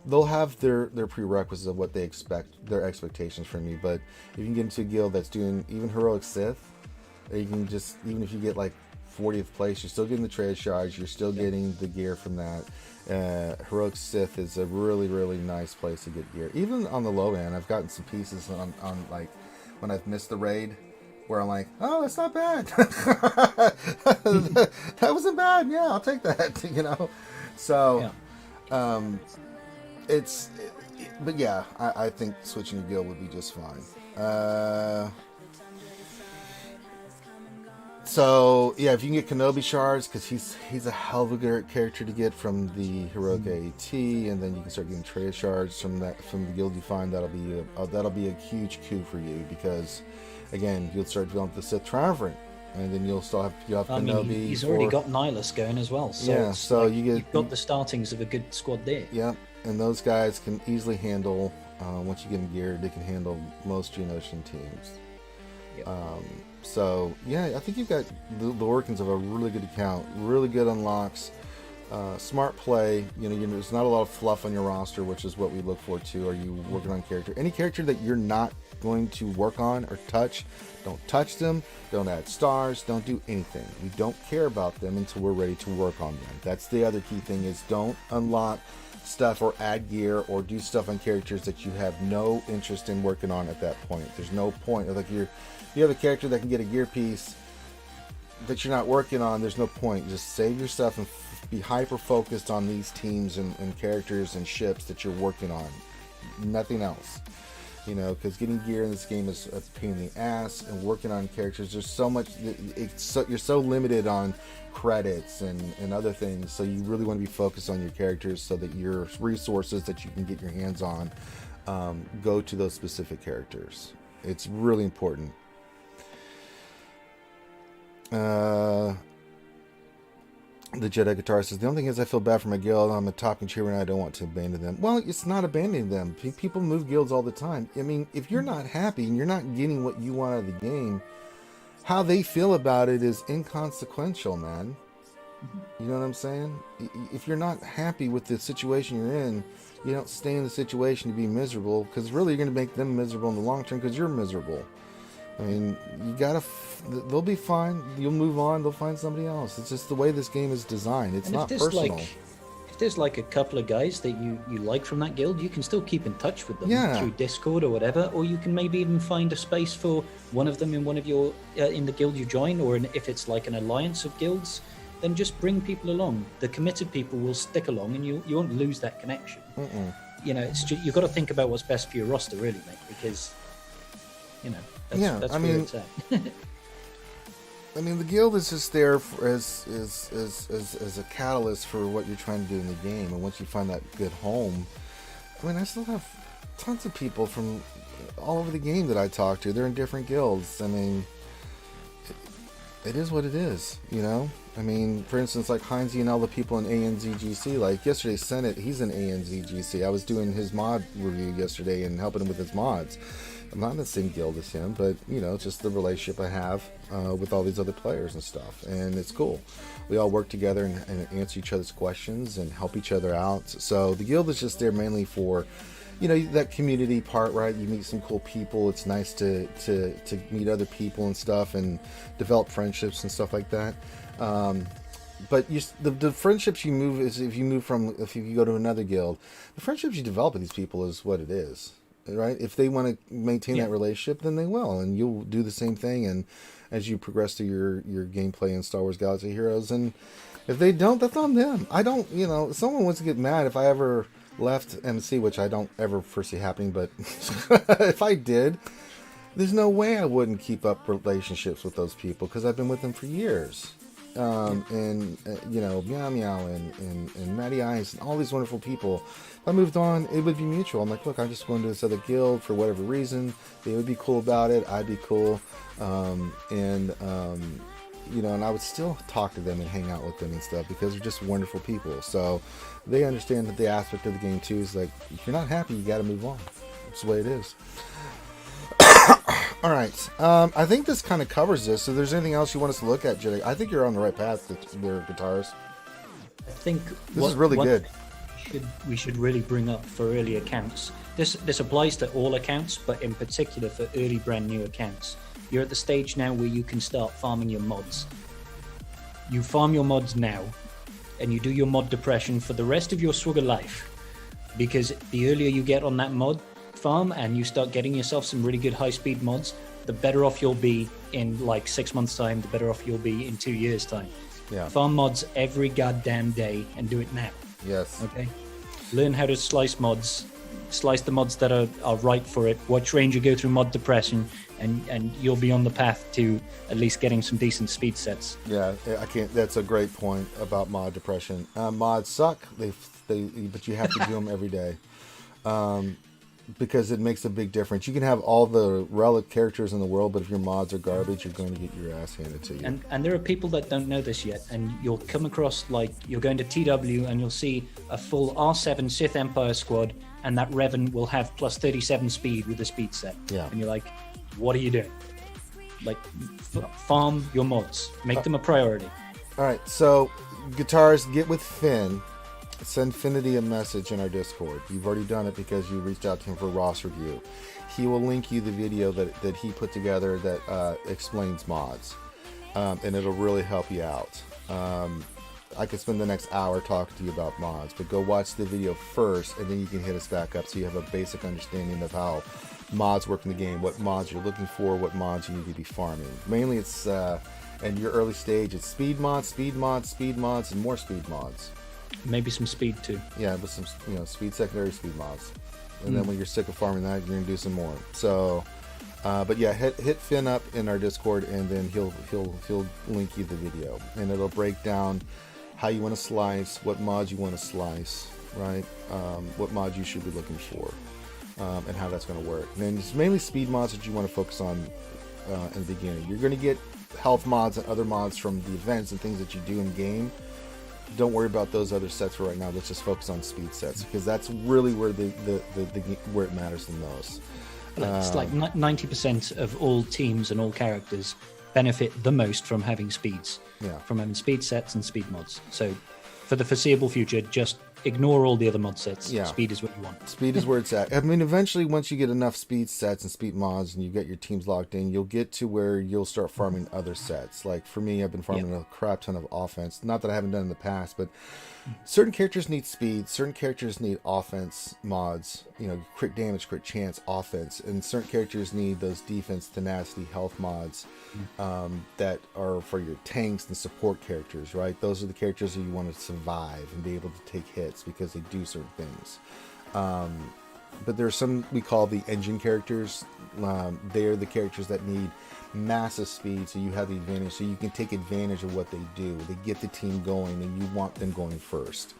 they'll have their prerequisites of what they expect, their expectations from you. But if you can get into a guild that's doing even heroic Sith, or you can just, even if you get like 40th place, you're still getting the trade shards, you're still getting the gear from that. Heroic Sith is a really, really nice place to get gear. Even on the low end, I've gotten some pieces on like when I've missed the raid, where I'm like, oh, that's not bad. That wasn't bad. Yeah, I'll take that. You know, so but yeah, I think switching to guild would be just fine. So yeah, if you can get Kenobi shards, because he's a hell of a good character to get from the heroic AAT, and then you can start getting trade shards from the guild you find. That'll be a huge coup for you, because again, you'll start developing the Sith Triumvirate, and then you'll have Kenobi. I mean, he's already got Nihilus going as well. So yeah, so like you've got the startings of a good squad there. Yeah, and those guys can easily handle. Once you get them geared, they can handle most Geonosian teams. Yep. So yeah, I think you've got the workings of a really good account, really good unlocks, smart play. You know, there's not a lot of fluff on your roster, which is what we look for too. Are you working on character? Any character that you're not going to work on or touch, don't touch them. Don't add stars. Don't do anything. We don't care about them until we're ready to work on them. That's the other key thing: is don't unlock stuff or add gear or do stuff on characters that you have no interest in working on at that point. There's no point. Like you have a character that can get a gear piece that you're not working on, there's no point. Just save your stuff and be hyper focused on these teams and characters and ships that you're working on. Nothing else. You know, because getting gear in this game is a pain in the ass, and working on characters, there's so much, you're so limited on credits and other things, so you really want to be focused on your characters so that your resources that you can get your hands on go to those specific characters. It's really important. The Jedi Guitar says, the only thing is I feel bad for my guild. I'm a top contributor and I don't want to abandon them. Well, it's not abandoning them. People move guilds all the time. I mean, if you're not happy and you're not getting what you want out of the game, how they feel about it is inconsequential, man. You know what I'm saying? If you're not happy with the situation you're in, you don't stay in the situation to be miserable, because really you're going to make them miserable in the long term because you're miserable. I mean, they'll be fine. You'll move on. They'll find somebody else. It's just the way this game is designed. It's not personal. If there's like a couple of guys that you like from that guild, you can still keep in touch with them through Discord or whatever, or you can maybe even find a space for one of them in one of your in the guild you join, or if it's like an alliance of guilds, then just bring people along. The committed people will stick along, and you won't lose that connection. You know, it's just, you've got to think about what's best for your roster, really, mate, because you know. That's I mean, it's at. I mean, the guild is just there as a catalyst for what you're trying to do in the game. And once you find that good home, I mean, I still have tons of people from all over the game that I talk to. They're in different guilds. I mean, it is what it is, you know? I mean, for instance, like Heinze and all the people in ANZGC, like yesterday, Senate, he's in ANZGC. I was doing his mod review yesterday and helping him with his mods. I'm not in the same guild as him, but you know, it's just the relationship I have with all these other players and stuff, and it's cool. We all work together and answer each other's questions and help each other out. So the guild is just there mainly for, you know, that community part, right? You meet some cool people. It's nice to meet other people and stuff, and develop friendships and stuff like that. But the friendships you move is if you go to another guild, the friendships you develop with these people is what it is, right? If they want to maintain that relationship, then they will, and you'll do the same thing. And as you progress through your gameplay in Star Wars Galaxy Heroes, and if they don't, that's on them. I don't, you know, someone wants to get mad if I ever left MC, which I don't ever foresee happening, but if I did, there's no way I wouldn't keep up relationships with those people because I've been with them for years. And you know, Meow Meow and Matty Ice and all these wonderful people. If I moved on, it would be mutual. I'm like, look, I'm just going to this other guild for whatever reason. They would be cool about it. I'd be cool. You know, and I would still talk to them and hang out with them and stuff because they're just wonderful people. So they understand that the aspect of the game too is like, if you're not happy, you got to move on. That's the way it is. All right. I think this kind of covers this. So if there's anything else you want us to look at, Jedi, I think you're on the right path with your guitars. I think this is really good. We should really bring up for early accounts. This applies to all accounts, but in particular for early brand new accounts. You're at the stage now where you can start farming your mods. You farm your mods now, and you do your mod depression for the rest of your SWGOH life. Because the earlier you get on that mod farm and you start getting yourself some really good high-speed mods, the better off you'll be in like 6 months' time, the better off you'll be in 2 years' time. Yeah. Farm mods every goddamn day and do it now. Yes. Okay? Learn how to slice mods. Slice the mods that are right for it. Watch Ranger go through mod depression, and you'll be on the path to at least getting some decent speed sets. Yeah, I can't. That's a great point about mod depression. Mods suck. But you have to do them every day, because it makes a big difference. You can have all the relic characters in the world, but if your mods are garbage, you're going to get your ass handed to you. And there are people that don't know this yet, and you'll come across, like, you're going to TW and you'll see a full R7 Sith Empire squad, and that Revan will have plus 37 speed with a speed set. Yeah. And you're like, what are you doing? Like, farm your mods. Make them a priority. All right, so guitars, get with Finn. Send Finity a message in our Discord. You've already done it because you reached out to him for Ross review. He will link you the video that he put together that explains mods, and it'll really help you out. I could spend the next hour talking to you about mods, but go watch the video first, and then you can hit us back up so you have a basic understanding of how mods work in the game, what mods you're looking for, what mods you need to be farming. Mainly it's, in your early stage, it's speed mods, and more speed mods. Maybe some speed too. Yeah, but some, you know, speed secondary, speed mods. And then when you're sick of farming that, you're gonna do some more. So, but yeah, hit Finn up in our Discord, and then he'll link you the video, and it'll break down how you want to slice, what mods you want to slice, right? What mods you should be looking for, and how that's going to work. And then it's mainly speed mods that you want to focus on in the beginning. You're going to get health mods and other mods from the events and things that you do in game. Don't worry about those other sets for right now. Let's just focus on speed sets, because that's really where where it matters the most. It's like 90% of all teams and all characters benefit the most from having speeds. Yeah. From having speed sets and speed mods. So for the foreseeable future, just ignore all the other mod sets. Yeah. Speed is what you want. Speed is where it's at. I mean, eventually, once you get enough speed sets and speed mods and you get your teams locked in, you'll get to where you'll start farming other sets. Like, for me, I've been farming a crap ton of offense. Not that I haven't done in the past, but certain characters need speed. Certain characters need offense mods. You know, crit damage, crit chance, offense. And certain characters need those defense, tenacity, health mods that are for your tanks and support characters, right? Those are the characters that you want to survive and be able to take hits because they do certain things. But there's some we call the engine characters. They're the characters that need massive speed, so you have the advantage, so you can take advantage of what they do. They get the team going, and you want them going first.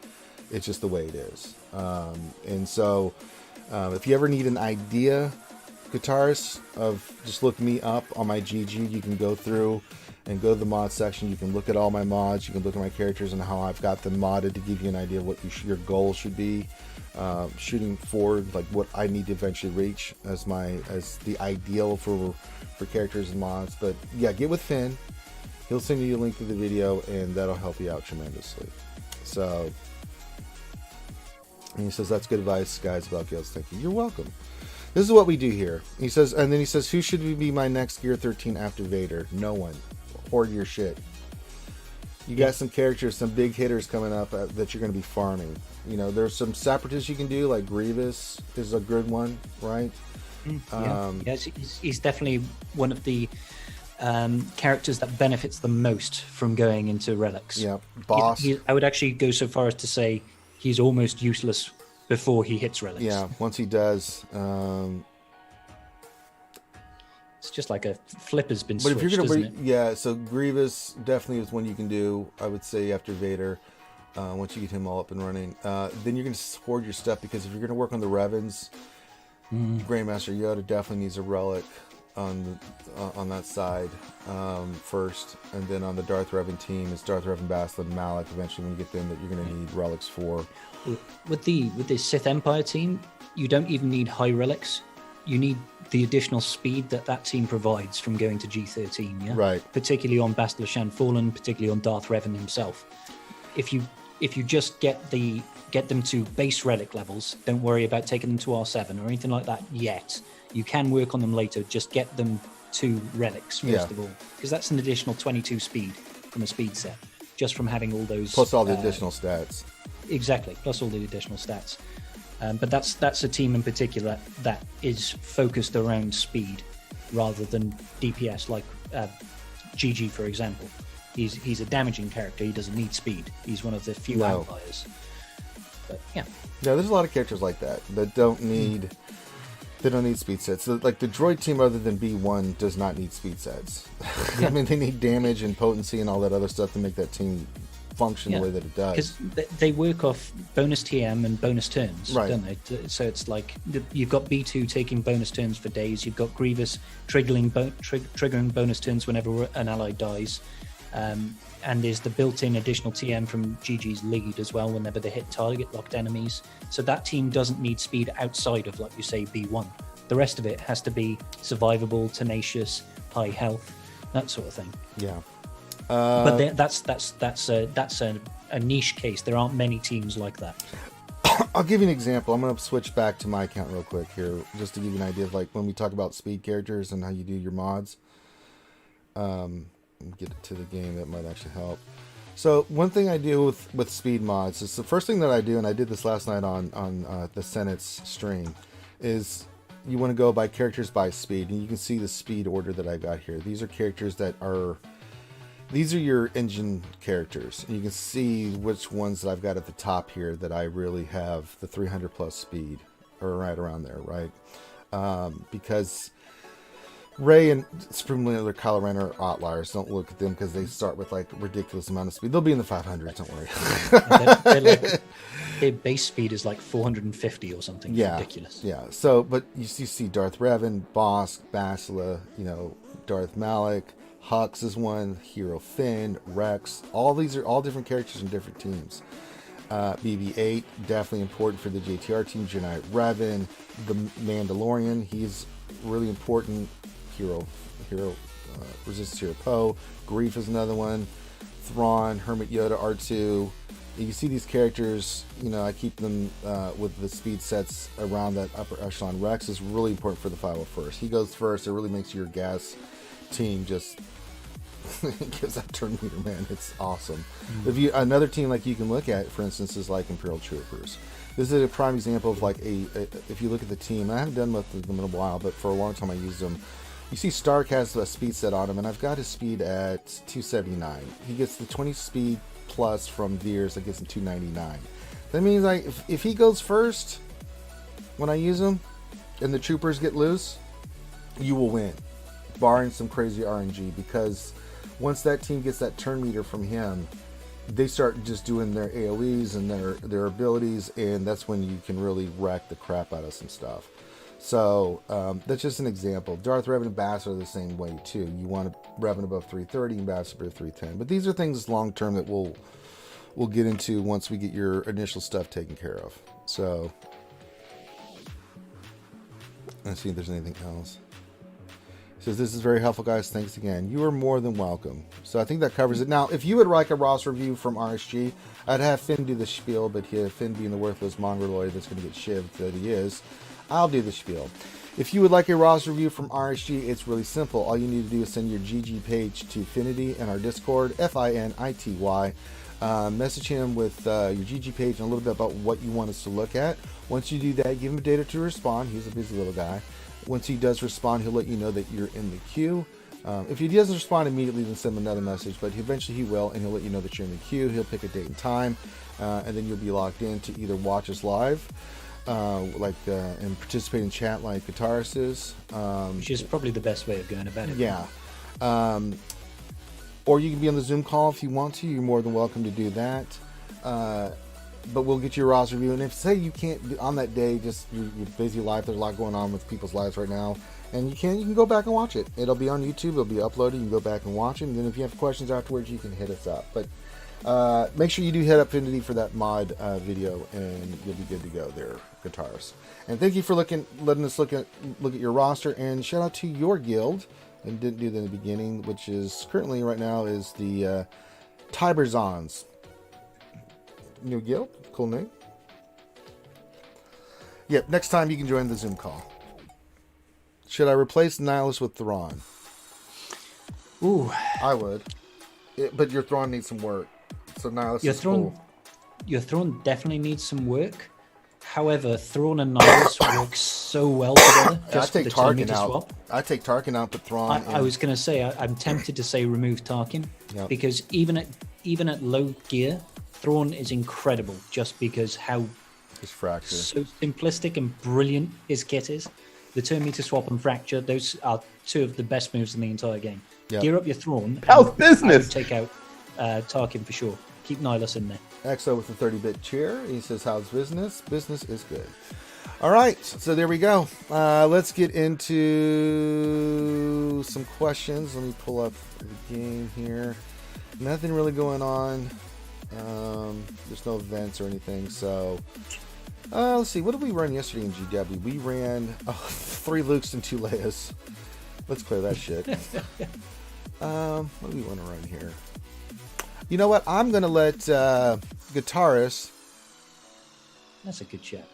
It's just the way it is. And so if you ever need an idea guitarists, just look me up on my GG. You can go through and go to the mod section. You can look at all my mods. You can look at my characters and how I've got them modded to give you an idea of what your goal should be. Shooting forward, like what I need to eventually reach as the ideal for characters and mods. But yeah, get with Finn. He'll send you a link to the video, and that'll help you out tremendously. So, and he says, that's good advice, guys, about guilds. Thank you. You're welcome. This is what we do here. He says, and then he says, who should be my next Gear 13 after Vader? No one. Hoard your shit. You got some characters, some big hitters coming up that you're going to be farming. You know, there's some separatists you can do, like Grievous is a good one, right? Yes, he's definitely one of the characters that benefits the most from going into relics. Yeah, boss. I would actually go so far as to say he's almost useless before he hits relics. Yeah, once he does. It's just like a flipper's been But switched, if you're isn't gonna, it? yeah. So Grievous definitely is one you can do. I would say after Vader, once you get him all up and running, then you're gonna hoard your stuff, because if you're gonna work on the Revens, Grandmaster Yoda definitely needs a relic on that side first, and then on the Darth Revan team is Darth Revan, Bastila, and Malak. Eventually, when you get them, that you're gonna need relics for. With the Sith Empire team, you don't even need high relics. You need the additional speed that team provides from going to G13, yeah? Right. Particularly on Bastila Shan Fallen, particularly on Darth Revan himself. If you just get them to base relic levels, don't worry about taking them to R7 or anything like that yet. You can work on them later. Just get them to relics first of all, because that's an additional 22 speed from a speed set, just from having all those. Plus all the additional stats. Exactly, plus all the additional stats. But that's a team in particular that is focused around speed rather than DPS, like GG, for example. He's a damaging character. He doesn't need speed. He's one of the few outliers. But yeah, there's a lot of characters like that don't need. They don't need speed sets. So, like the droid team, other than B1, does not need speed sets. I mean, they need damage and potency and all that other stuff to make that team function the way that it does. Because they work off bonus TM and bonus turns, don't they? So it's like you've got B2 taking bonus turns for days. You've got Grievous triggering bonus turns whenever an ally dies. And there's the built-in additional TM from GG's lead as well whenever they hit target locked enemies. So that team doesn't need speed outside of, like you say, B1. The rest of it has to be survivable, tenacious, high health, that sort of thing. Yeah. But that's a niche case. There aren't many teams like that. I'll give you an example. I'm going to switch back to my account real quick here, just to give you an idea of like when we talk about speed characters and how you do your mods. Get to the game, that might actually help. So one thing I do with speed mods is the first thing that I do, and I did this last night on the Senate's stream, is you want to go by characters by speed, and you can see the speed order that I got here. These are characters these are your engine characters, and you can see which ones that I've got at the top here that I really have the 300 plus speed, or right around there, right? Because Rey and Supreme Leader Kylo Ren are outliers. Don't look at them because they start with like ridiculous amount of speed. They'll be in the 500s. Don't worry. Their base speed is like 450 or something. Ridiculous. Yeah. So, but you see Darth Revan, Bosk, Bastila, Darth Malak, Hux is one, Hero Finn, Rex. All these are all different characters in different teams. BB-8 definitely important for the JTR team. Jedi Revan, the Mandalorian, he's really important. Hero, Resistance Hero Poe, Grief is another one. Thrawn, Hermit Yoda, R2. You can see these characters, I keep them with the speed sets around that upper echelon. Rex is really important for the 501st. He goes first. It really makes your gas team just gives that turn meter, man. It's awesome. Mm-hmm. Another team like you can look at, for instance, is like Imperial Troopers. This is a prime example of like if you look at the team, I haven't done much with them in a while, but for a long time I used them. You see Stark has a speed set on him, and I've got his speed at 279. He gets the 20 speed plus from Veers that gets him 299. That means like if he goes first when I use him and the troopers get loose, you will win, barring some crazy RNG, because once that team gets that turn meter from him, they start just doing their AoEs and their abilities, and that's when you can really wreck the crap out of some stuff. So that's just an example. Darth Revan and Bass are the same way too. You want Revan above 330 and Bass above 310. But these are things long term that we'll get into once we get your initial stuff taken care of. So let's see if there's anything else. It says, this is very helpful, guys. Thanks again. You are more than welcome. So I think that covers it. Now, if you would like a roster review from RSG, I'd have Finn do the spiel, but Finn being the worthless mongoloid that's going to get shivved that he is, I'll do the spiel. If you would like a roster review from RSG, it's really simple. All you need to do is send your GG page to Finity in our Discord, FINITY. Message him with your GG page and a little bit about what you want us to look at. Once you do that, give him a data to respond. He's a busy little guy. Once he does respond, he'll let you know that you're in the queue. If he doesn't respond immediately, then send him another message, but eventually he will, and he'll let you know that you're in the queue. He'll pick a date and time, and then you'll be logged in to either watch us live, and participate in chat like Guitarist is. Which is probably the best way of going about it. Yeah. Or you can be on the Zoom call if you want to. You're more than welcome to do that. But we'll get you a roster review. And if, say, you can't be on that day, just you're busy life, there's a lot going on with people's lives right now, and you can go back and watch it. It'll be on YouTube. It'll be uploaded. You can go back and watch it. And then if you have questions afterwards, you can hit us up. But make sure you do hit up Finity for that mod video, and you'll be good to go there, Guitars. And thank you for letting us look at your roster. And shout out to your guild. And didn't do that in the beginning, which is currently right now is the Tiberzons. New guild, cool name. Yep, next time you can join the Zoom call. Should I replace Nihilus with Thrawn? Ooh, I would, but your Thrawn needs some work. So Nihilus is cool. Your Thrawn definitely needs some work. However, Thrawn and Nihilus work so well together. I take Tarkin out. I take Tarkin out, but Thrawn. I was going to say I'm tempted to say remove Tarkin, because even at low gear, Thrawn is incredible just because how his fracture so simplistic and brilliant his kit is. The turn meter swap and fracture, those are two of the best moves in the entire game. Yep. Gear up your Thrawn. How's business? Take out Tarkin for sure. Keep Nihilus in there. Exo with the 30-bit cheer. He says, how's business? Business is good. All right, so there we go. Let's get into some questions. Let me pull up the game here. Nothing really going on. There's no events or anything, so let's see. What did we run yesterday in GW? We ran 3 Lukes and 2 Leias. Let's clear that shit. What do we want to run here? You know what? I'm gonna let Guitarist. That's a good chat.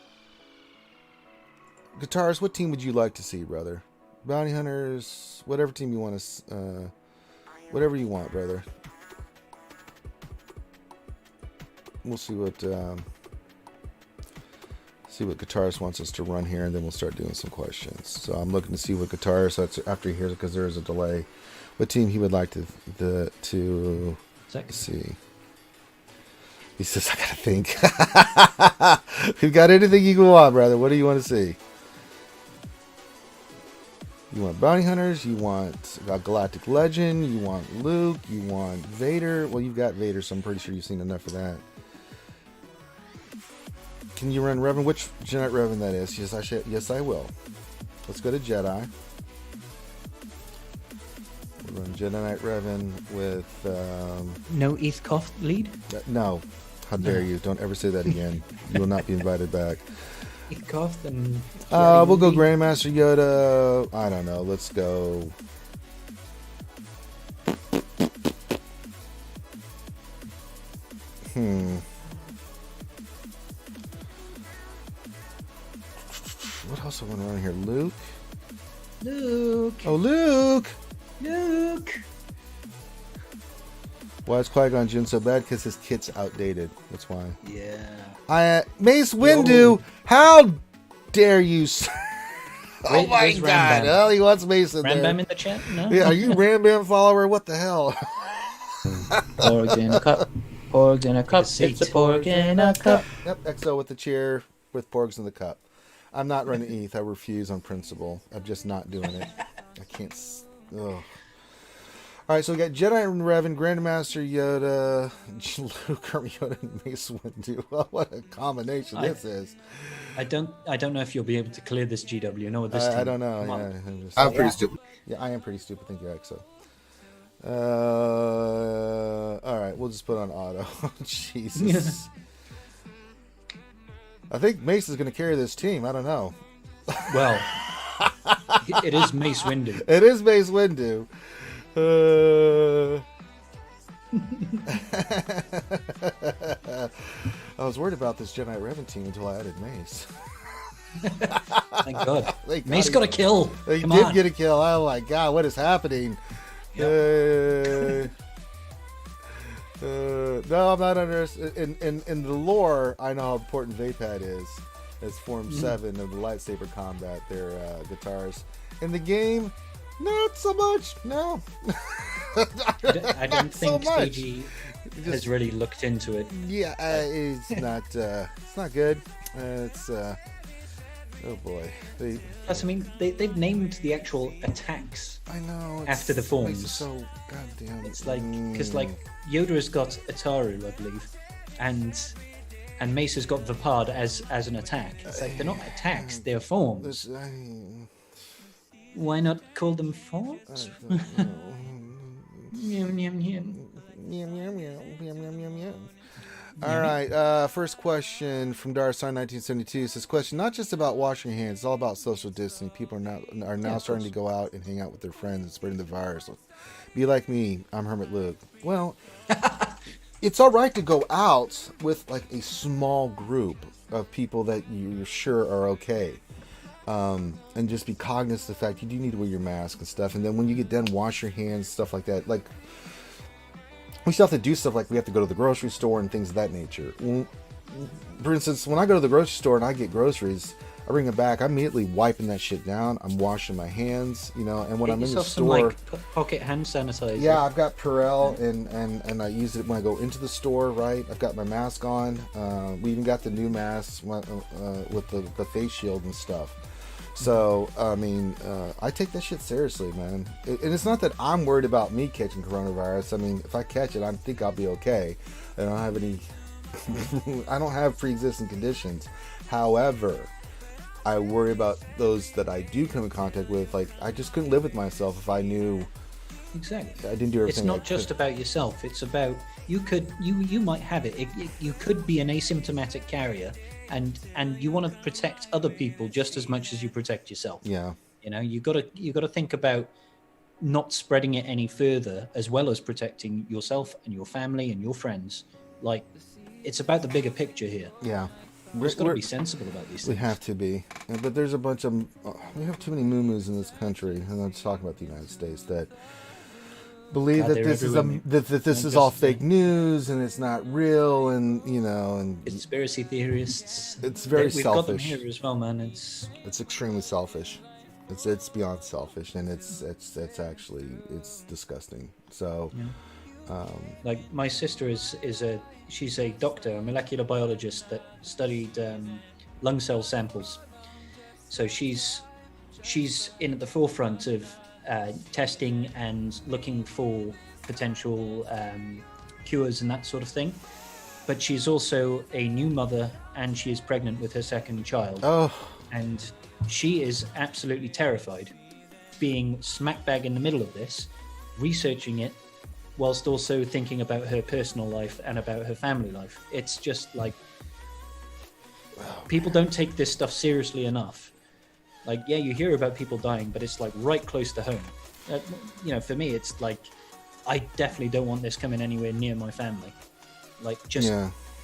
Guitarist, what team would you like to see, brother? Bounty Hunters, whatever team you want to, whatever you want, brother. We'll see what Guitarist wants us to run here, and then we'll start doing some questions. So I'm looking to see what Guitarist, after he hears it, because there is a delay, what team he would like to see. He says, I gotta think. We've got anything you can want, brother. What do you want to see? You want Bounty Hunters, you want Galactic Legend, you want Luke, you want Vader. Well, you've got Vader, so I'm pretty sure you've seen enough of that. Can you run Revan? Which Jedi Revan that is? Yes, I will. Let's go to Jedi. We'll run Jedi Knight Revan with... no Eathcoff lead? No. How dare you. Don't ever say that again. You will not be invited back. Eathcoff and... we'll go Grandmaster Yoda. I don't know. Let's go... What else I want to run here? Luke? Oh, Luke! Why is Qui-Gon Jinn so bad? Because his kit's outdated. That's why. Yeah. Mace Windu, how dare you... Oh my where's God! Rambam? Well, he wants Mace in there. Rambam in the chat? No? Yeah, are you Rambam follower? What the hell? Porgs in a cup. Porgs in a cup. It's a porg in a cup. Yep, XO with the chair with Porgs in the cup. I'm not running ETH. I refuse on principle. I'm just not doing it. I can't... Ugh. All right, so we got Jedi Revan, Grandmaster Yoda, Luke, Kermit Yoda, and Mace Windu. Well, what a combination this is. I don't know if you'll be able to clear this GW. No, this team. I don't know. Come on. Yeah, I'm pretty stupid. Yeah, I am pretty stupid. Thank you, Exo. All right, we'll just put on auto. Jesus. I think Mace is going to carry this team. I don't know. Well, it is Mace Windu. It is Mace Windu. I was worried about this Jedi Revan team until I added Mace. Thank God. Thank Mace God got a kill. He Come did on. get a kill. Oh my God, what is happening? Yep. No, I'm not understanding. In the lore, I know how important Vapad is as Form 7 of the lightsaber combat, their guitars. In the game, not so much. No. I don't so think much. CG has really looked into it. Yeah, it's not. It's not good. Oh boy. Plus, I mean, they've named the actual attacks. I know. After the forms. Makes it so goddamn. It's like because like Yoda has got Ataru, I believe, and Mace has got Vapad as an attack. It's like they're not attacks; they're forms. Why not call them forms? Yum, yum, yum. All right, first question from Darsign1972 says, question not just about washing your hands, it's all about social distancing. People are now starting to go out and hang out with their friends and spreading the virus. Be like me, I'm Hermit Luke. Well, it's all right to go out with like a small group of people that you're sure are okay. And just be cognizant of the fact you do need to wear your mask and stuff. And then when you get done, wash your hands, stuff like that. Like, we still have to do stuff like we have to go to the grocery store and things of that nature. For instance, when I go to the grocery store and I get groceries, I bring it back. I'm immediately wiping that shit down. I'm washing my hands, you know. And when I'm in the store, some, like, pocket hand sanitizer. yeah, I've got Purell and I use it when I go into the store. Right, I've got my mask on. We even got the new masks with the face shield and stuff. So, I mean, I take that shit seriously, man. And it's not that I'm worried about me catching coronavirus. I mean, if I catch it, I think I'll be okay. I don't have any, I don't have pre-existing conditions. However, I worry about those that I do come in contact with. Like, I just couldn't live with myself if I knew. Exactly. I didn't do everything. It's not just about yourself. It's about you might have it. You could be an asymptomatic carrier, and you want to protect other people just as much as you protect yourself. Yeah. You know, you got to think about not spreading it any further, as well as protecting yourself and your family and your friends. Like, it's about the bigger picture here. Yeah. We've got to be sensible about these things. We have to be. But there's a bunch of... we have too many moo-moos in this country, and I'm just talking about the United States, that believe that this is all fake news and it's not real, and, you know... and conspiracy theorists. It's very We've selfish. got them here as well, man. It's extremely selfish. It's beyond selfish, and it's actually... it's disgusting. So... Yeah. Like, my sister she's a doctor, a molecular biologist that studied lung cell samples. So she's in at the forefront of testing and looking for potential cures and that sort of thing. But she's also a new mother, and she is pregnant with her second child. Oh. And she is absolutely terrified, being smack bag in the middle of this, researching it, whilst also thinking about her personal life and about her family life. It's just like, people don't take this stuff seriously enough. Like, yeah, you hear about people dying, but it's like right close to home. You know, for me, it's like, I definitely don't want this coming anywhere near my family. Like, just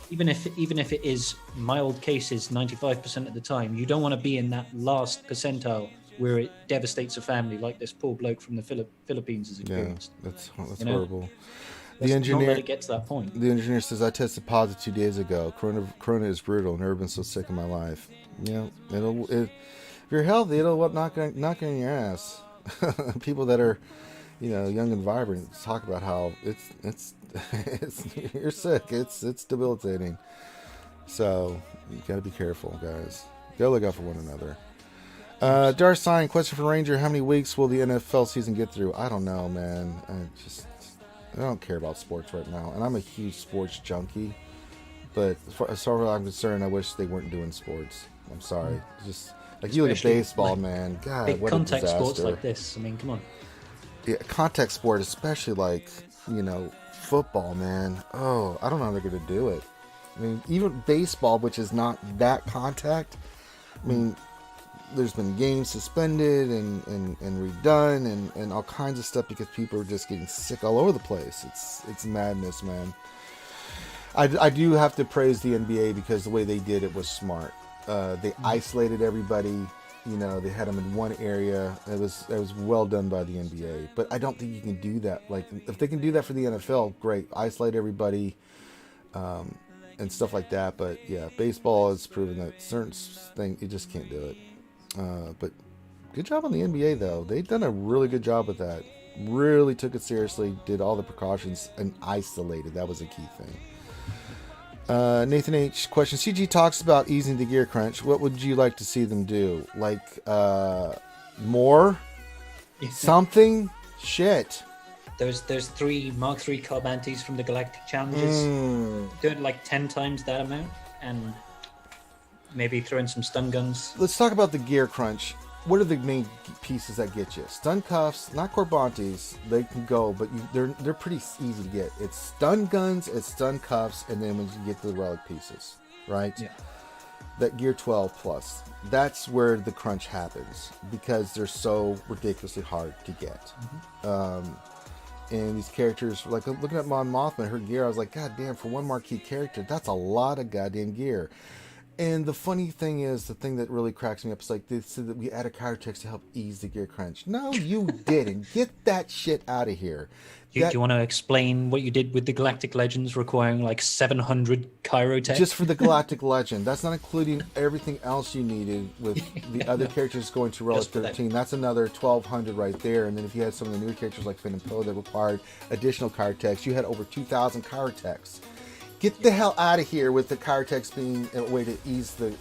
even if it is mild cases 95% of the time, you don't want to be in that last percentile where it devastates a family, like this poor bloke from the Philippines has experienced. Yeah, that's you know? Horrible. Let's The engineer, not let it get to that point. The engineer says, I tested positive 2 days ago. Corona is brutal. Never been so sick in my life. You know, if you're healthy, it'll knock on your ass. People that are, you know, young and vibrant talk about how it's you're sick. It's debilitating. So you got to be careful, guys. Go look out for one another. Dark Sign, question for Ranger. How many weeks will the NFL season get through? I don't know, man. I don't care about sports right now. And I'm a huge sports junkie. But as far as I'm concerned, I wish they weren't doing sports. I'm sorry. Just like you look at baseball, man. God, big what contact a disaster. sports like this. I mean, come on. Yeah, contact sport, especially like, football, man. Oh, I don't know how they're going to do it. I mean, even baseball, which is not that contact. I mean, there's been games suspended and redone and all kinds of stuff because people are just getting sick all over the place. It's madness, man. I do have to praise the NBA because the way they did it was smart. They isolated everybody. They had them in one area. It was well done by the NBA. But I don't think you can do that. Like, if they can do that for the NFL, great. Isolate everybody and stuff like that. But yeah, baseball has proven that certain things, you just can't do it. But good job on the NBA, though. They've done a really good job with that. Really took it seriously, did all the precautions, and isolated. That was a key thing. Nathan H. question. CG talks about easing the gear crunch. What would you like to see them do? Like, more? Something? Shit. There's 3 Mark III Carbantes from the Galactic Challenges. Do it like 10 times that amount, and maybe throw in some stun guns. Let's talk about the gear crunch. What are the main pieces that get you? Stun cuffs, not Corbantes. They can go, but they're pretty easy to get. It's stun guns, it's stun cuffs, and then when you get to the relic pieces, right? Yeah. That gear 12 plus. That's where the crunch happens because they're so ridiculously hard to get. And these characters, like looking at Mon Mothma, her gear, I was like, God damn, for one marquee character, that's a lot of goddamn gear. And the funny thing is, the thing that really cracks me up is like they said that we added counter text to help ease the gear crunch. No, you didn't. Get that shit out of here. Do you want to explain what you did with the Galactic Legends requiring like 700 Chirotech? Just for the Galactic Legend. That's not including everything else you needed with the other characters going to Relic 13. That's another 1,200 right there. And then if you had some of the newer characters like Finn and Poe that required additional Chirotechs, you had over 2,000 Chirotechs. Get the hell out of here with the Chirotechs being a way to ease the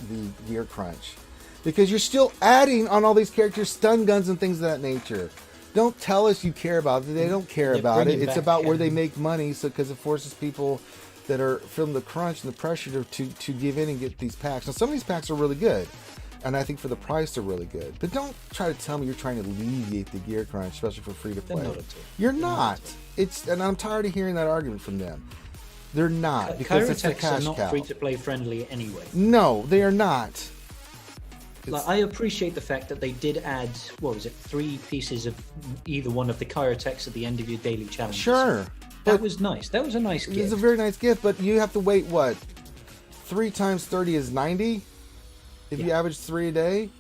gear crunch. Because you're still adding on all these characters stun guns and things of that nature. Don't tell us you care about it. They don't care about it. It's about where they make money, so because it forces people that are feeling the crunch and the pressure to give in and get these packs. Now, some of these packs are really good, and I think for the price they're really good. But don't try to tell me you're trying to alleviate the gear crunch, especially for free-to-play. You're not. And I'm tired of hearing that argument from them. They're not, because it's a cash cow. Are not free-to-play friendly anyway. No, they are not. Like, I appreciate the fact that they did add, 3 pieces of either one of the Chirotechs at the end of your daily challenges. Sure. That was nice. That was a nice gift. It's a very nice gift, but you have to wait, 3 times 30 is 90? If you average 3 a day,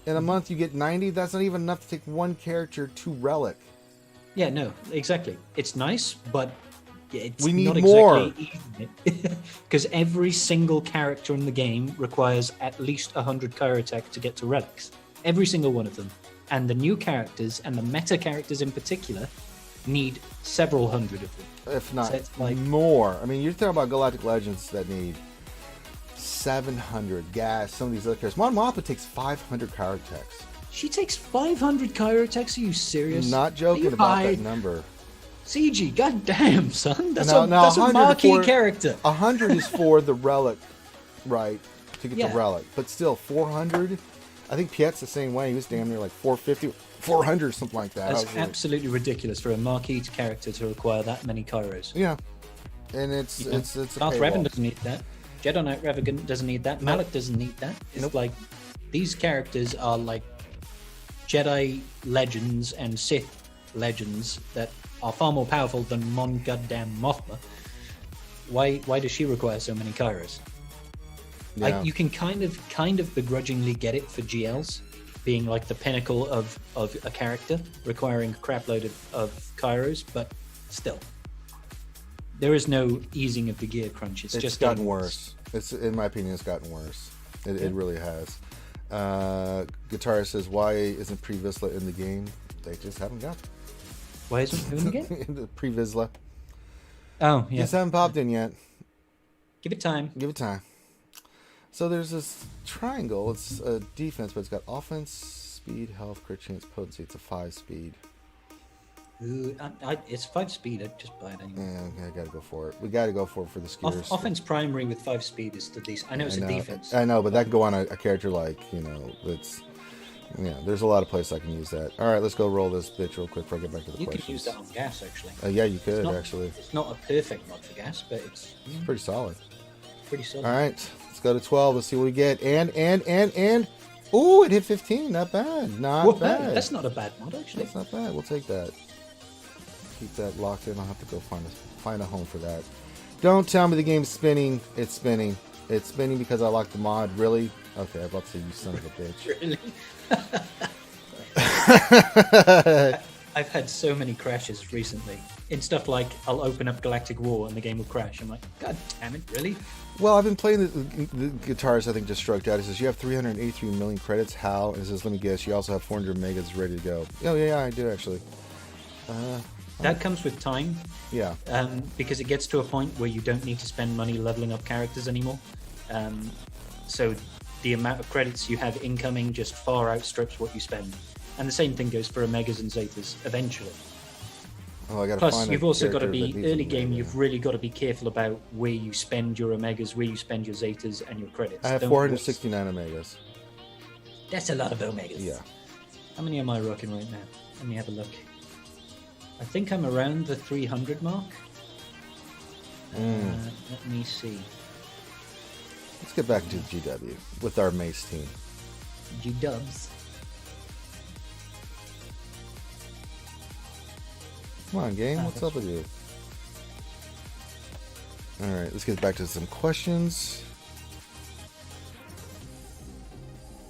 in a month you get 90, that's not even enough to take one character to Relic. Yeah, no, exactly. It's nice, but we need not more. Because every single character in the game requires at least 100 Chirotech to get to relics. Every single one of them. And the new characters, and the meta characters in particular, need several hundred of them. If not more. I mean, you're talking about Galactic Legends that need 700 gas. Some of these other characters. Mon Mothma takes 500 Chirotechs. She takes 500 Chirotechs? Are you serious? Not joking about that number. CG, goddamn, son. That's a marquee character. 100 is for the relic, right? To get the relic. But still, 400? I think Piet's the same way. He was damn near like 450, 400, something like that. That's absolutely ridiculous for a marquee character to require that many Chiros. Yeah. And it's a Darth Revan doesn't need that. Jedi Knight Revan doesn't need that. Malak doesn't need that. It's like, these characters are like Jedi legends and Sith legends that are far more powerful than Mon goddamn Mothma. Why does she require so many Chiros? Yeah. You can kind of begrudgingly get it for GLs being like the pinnacle of a character requiring a crap load of Chiros, but still, there is no easing of the gear crunch. It's just gotten worse. It's, in my opinion, it's gotten worse. It really has. Guitarist says, why isn't Pre-Vizsla in the game? They just haven't got it. Why isn't who in the game? The Pre-Vizsla. Oh, yeah. Just haven't popped in yet. Give it time. Give it time. So there's this triangle. It's a defense, but it's got offense, speed, health, crit chance, potency. It's a 5 speed. Ooh, it's 5 speed. I'd just buy it anyway. Yeah, I gotta go for it. We gotta go for it for the skewers. Offense primary with 5 speed is still decent. I know it's a defense. I know, but that can go on a character like, it's... Yeah, there's a lot of places I can use that. All right, let's go roll this bitch real quick before I get back to the questions. You could use that on gas, actually. Yeah, you could, actually. It's not a perfect mod for gas, but it's pretty solid. Pretty solid. All right, let's go to 12. Let's see what we get. And. Ooh, it hit 15. Not bad. Not bad. That's not a bad mod, actually. That's not bad. We'll take that. Keep that locked in. I'll have to go find a home for that. Don't tell me the game's spinning. It's spinning. It's spinning because I locked the mod. Really? Okay, I'm about to say, you son of a bitch. Really? I've had so many crashes recently in stuff like I'll open up Galactic War and the game will crash. I'm like, God damn it, really? Well, I've been playing the guitarist. I think just stroked out. It says you have 383 million credits. How? And it says, let me guess, you also have 400 megas ready to go. Oh yeah, I do actually. That comes with time. Yeah. Because it gets to a point where you don't need to spend money leveling up characters anymore. So the amount of credits you have incoming just far outstrips what you spend. And the same thing goes for Omegas and Zetas eventually. Oh, I gotta Plus, find you've also got to character be, that early needs game, Omega. you've really got to be careful about where you spend your Omegas, where you spend your Zetas and your credits. I have Don't 469 Omegas. That's a lot of Omegas. Yeah. How many am I rocking right now? Let me have a look. I think I'm around the 300 mark. Let me see. Let's get back to GW with our Mace team. G-dubs. Come on, game. What's up with you? All right, let's get back to some questions.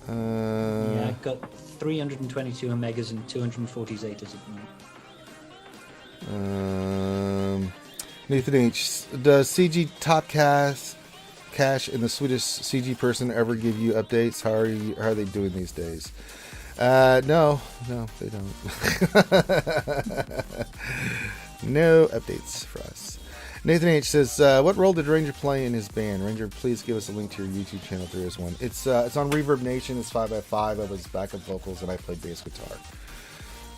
Yeah, I've got 322 Omegas and 240 Zetas at the moment. Nathan H. Does CG Top Cash and the Swedish CG person ever give you updates? How are they doing these days? No, they don't. No updates for us. Nathan H says, what role did Ranger play in his band? Ranger, please give us a link to your YouTube channel if there is one. It's on Reverb Nation. It's 5x5. I was backup vocals and I played bass guitar.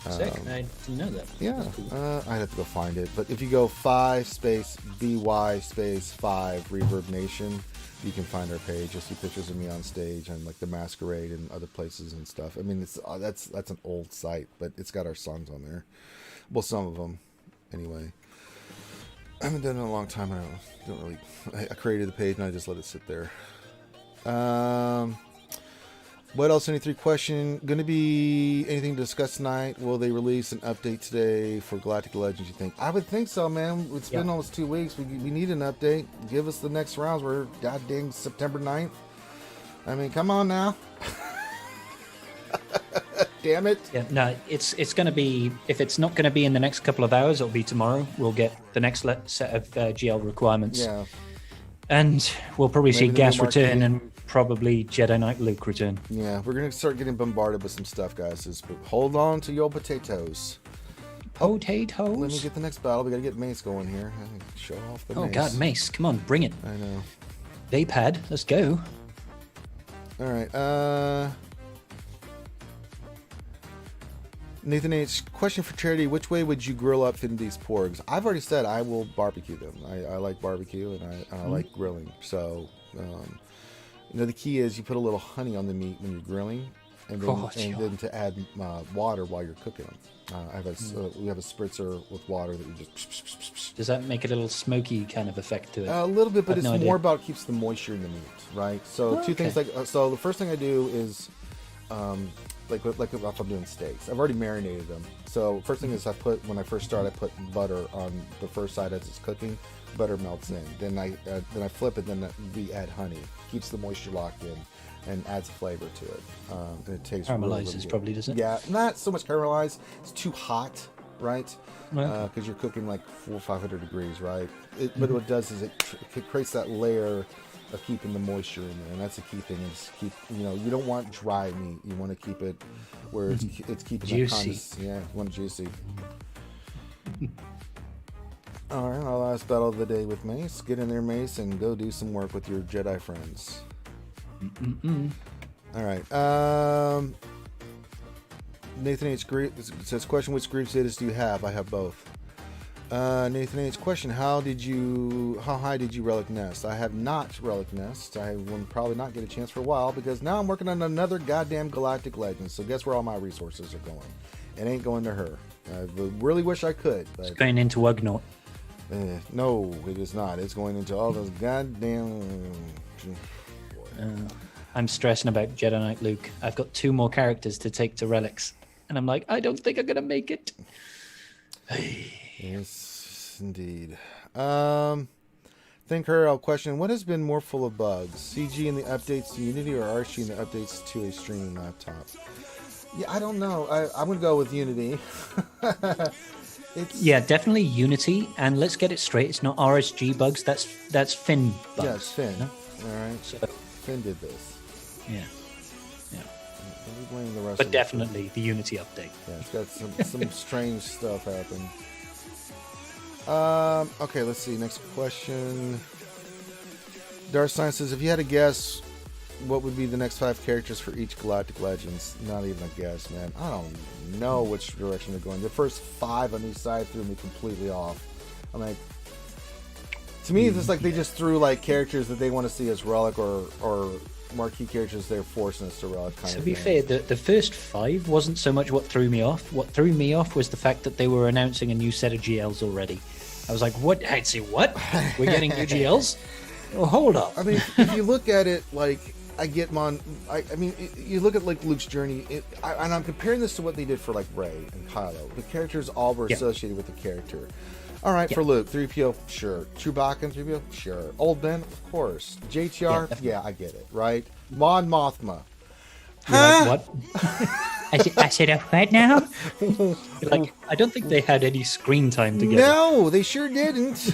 Sick. I didn't know that. Yeah, Cool. I'd have to go find it. But if you go 5 space BY space 5 Reverb Nation, you can find our page. You'll see pictures of me on stage and like the Masquerade and other places and stuff. I mean, it's that's an old site, but it's got our songs on there. Well, some of them, anyway. I haven't done it in a long time. I created the page and I just let it sit there. What else? Any 3 question? Going to be anything to discuss tonight? Will they release an update today for Galactic Legends, you think? I would think so, man. It's been almost 2 weeks. We need an update. Give us the next rounds. We're goddamn September 9th. I mean, come on now. Damn it. Yeah, no, it's going to be, if it's not going to be in the next couple of hours, it'll be tomorrow. We'll get the next set of GL requirements. Yeah. And we'll probably see Maybe the Gas new return marquee. and probably Jedi Knight Luke return. Yeah, we're going to start getting bombarded with some stuff, guys. Just hold on to your potatoes. Potatoes? Let me get the next battle. We got to get Mace going here. Show off the Mace. Oh, God, Mace. Come on, bring it. I know. Vapad, let's go. All right. Nathan H. Question for Charity. Which way would you grill up these porgs? I've already said I will barbecue them. I like barbecue and I like grilling. So, the key is you put a little honey on the meat when you're grilling, and then to add water while you're cooking them. We have a spritzer with water that we just. Does that make a little smoky kind of effect to it? A little bit, but it's no more idea. about keeps the moisture in the meat, right? So two things so the first thing I do is like if I'm doing steaks, I've already marinated them. So first thing is when I first start, I put butter on the first side as it's cooking. Butter melts in. Then I flip it. Then we add honey. Keeps the moisture locked in and adds flavor to it. And it tastes Caramelizes really, really good. probably, does it? Yeah, not so much caramelized. It's too hot, right? Okay. Because you're cooking like 400 or 500 degrees, right? But what it does is it creates that layer of keeping the moisture in there, and that's the key thing. Is you don't want dry meat. You want to keep it where it's keeping juicy. You want it juicy. All right, our last battle of the day with Mace. Get in there, Mace, and go do some work with your Jedi friends. All right. Nathan H. says, question, which group status do you have? I have both. Nathan H. question, how high did you relic nest? I have not relic nest. I will probably not get a chance for a while because now I'm working on another goddamn Galactic Legend. So guess where all my resources are going? It ain't going to her. I really wish I could. But, it's going into Ugnaught. no, it is not. It's going into all those goddamn... I'm stressing about Jedi Knight Luke. I've got 2 more characters to take to relics. And I'm like, I don't think I'm going to make it. Yes, indeed. Think her, I'll question, what has been more full of bugs? CG in the updates to Unity or RSG in the updates to a streaming laptop? Yeah, I don't know. I'm going to go with Unity. Yeah, definitely Unity. And let's get it straight. It's not RSG bugs. That's Finn bugs. Yeah, it's Finn. No? All right. So, Finn did this. yeah. Blame the rest But of definitely the Unity update. Yeah, it's got some strange stuff happen. Okay, let's see. Next question. Dark Science says, if you had to guess, what would be the next 5 characters for each Galactic Legends? Not even a guess, man. I don't know which direction they're going. The first 5 on each side threw me completely off. I'm like, to me, it's like they just threw like characters that they want to see as relic or marquee characters they're forcing us to relic kind of To be thing. fair, the first 5 wasn't so much what threw me off. What threw me off was the fact that they were announcing a new set of GLs already. I was like, what? I'd say, what? We're getting new GLs? Oh, hold up. I mean, if you look at it, like, I get I mean, you look at, like, Luke's journey, and I'm comparing this to what they did for, like, Rey and Kylo. The characters all were associated with the character. All right, for Luke, 3PO, sure. Chewbacca and 3PO, sure. Old Ben, of course. JTR, yeah, I get it, right? Mon Mothma. You're like, what? I said, what now? Like, I don't think they had any screen time together. No, they sure didn't.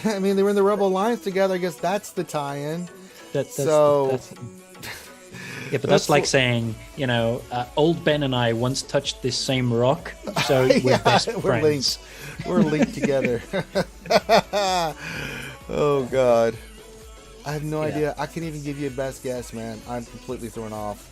I mean, they were in the Rebel Alliance together. I guess that's the tie-in. That's yeah, but that's like saying, you know, old Ben and I once touched this same rock, so we're best friends. We're linked together. Oh, God. I have no idea. I can't even give you a best guess, man. I'm completely thrown off.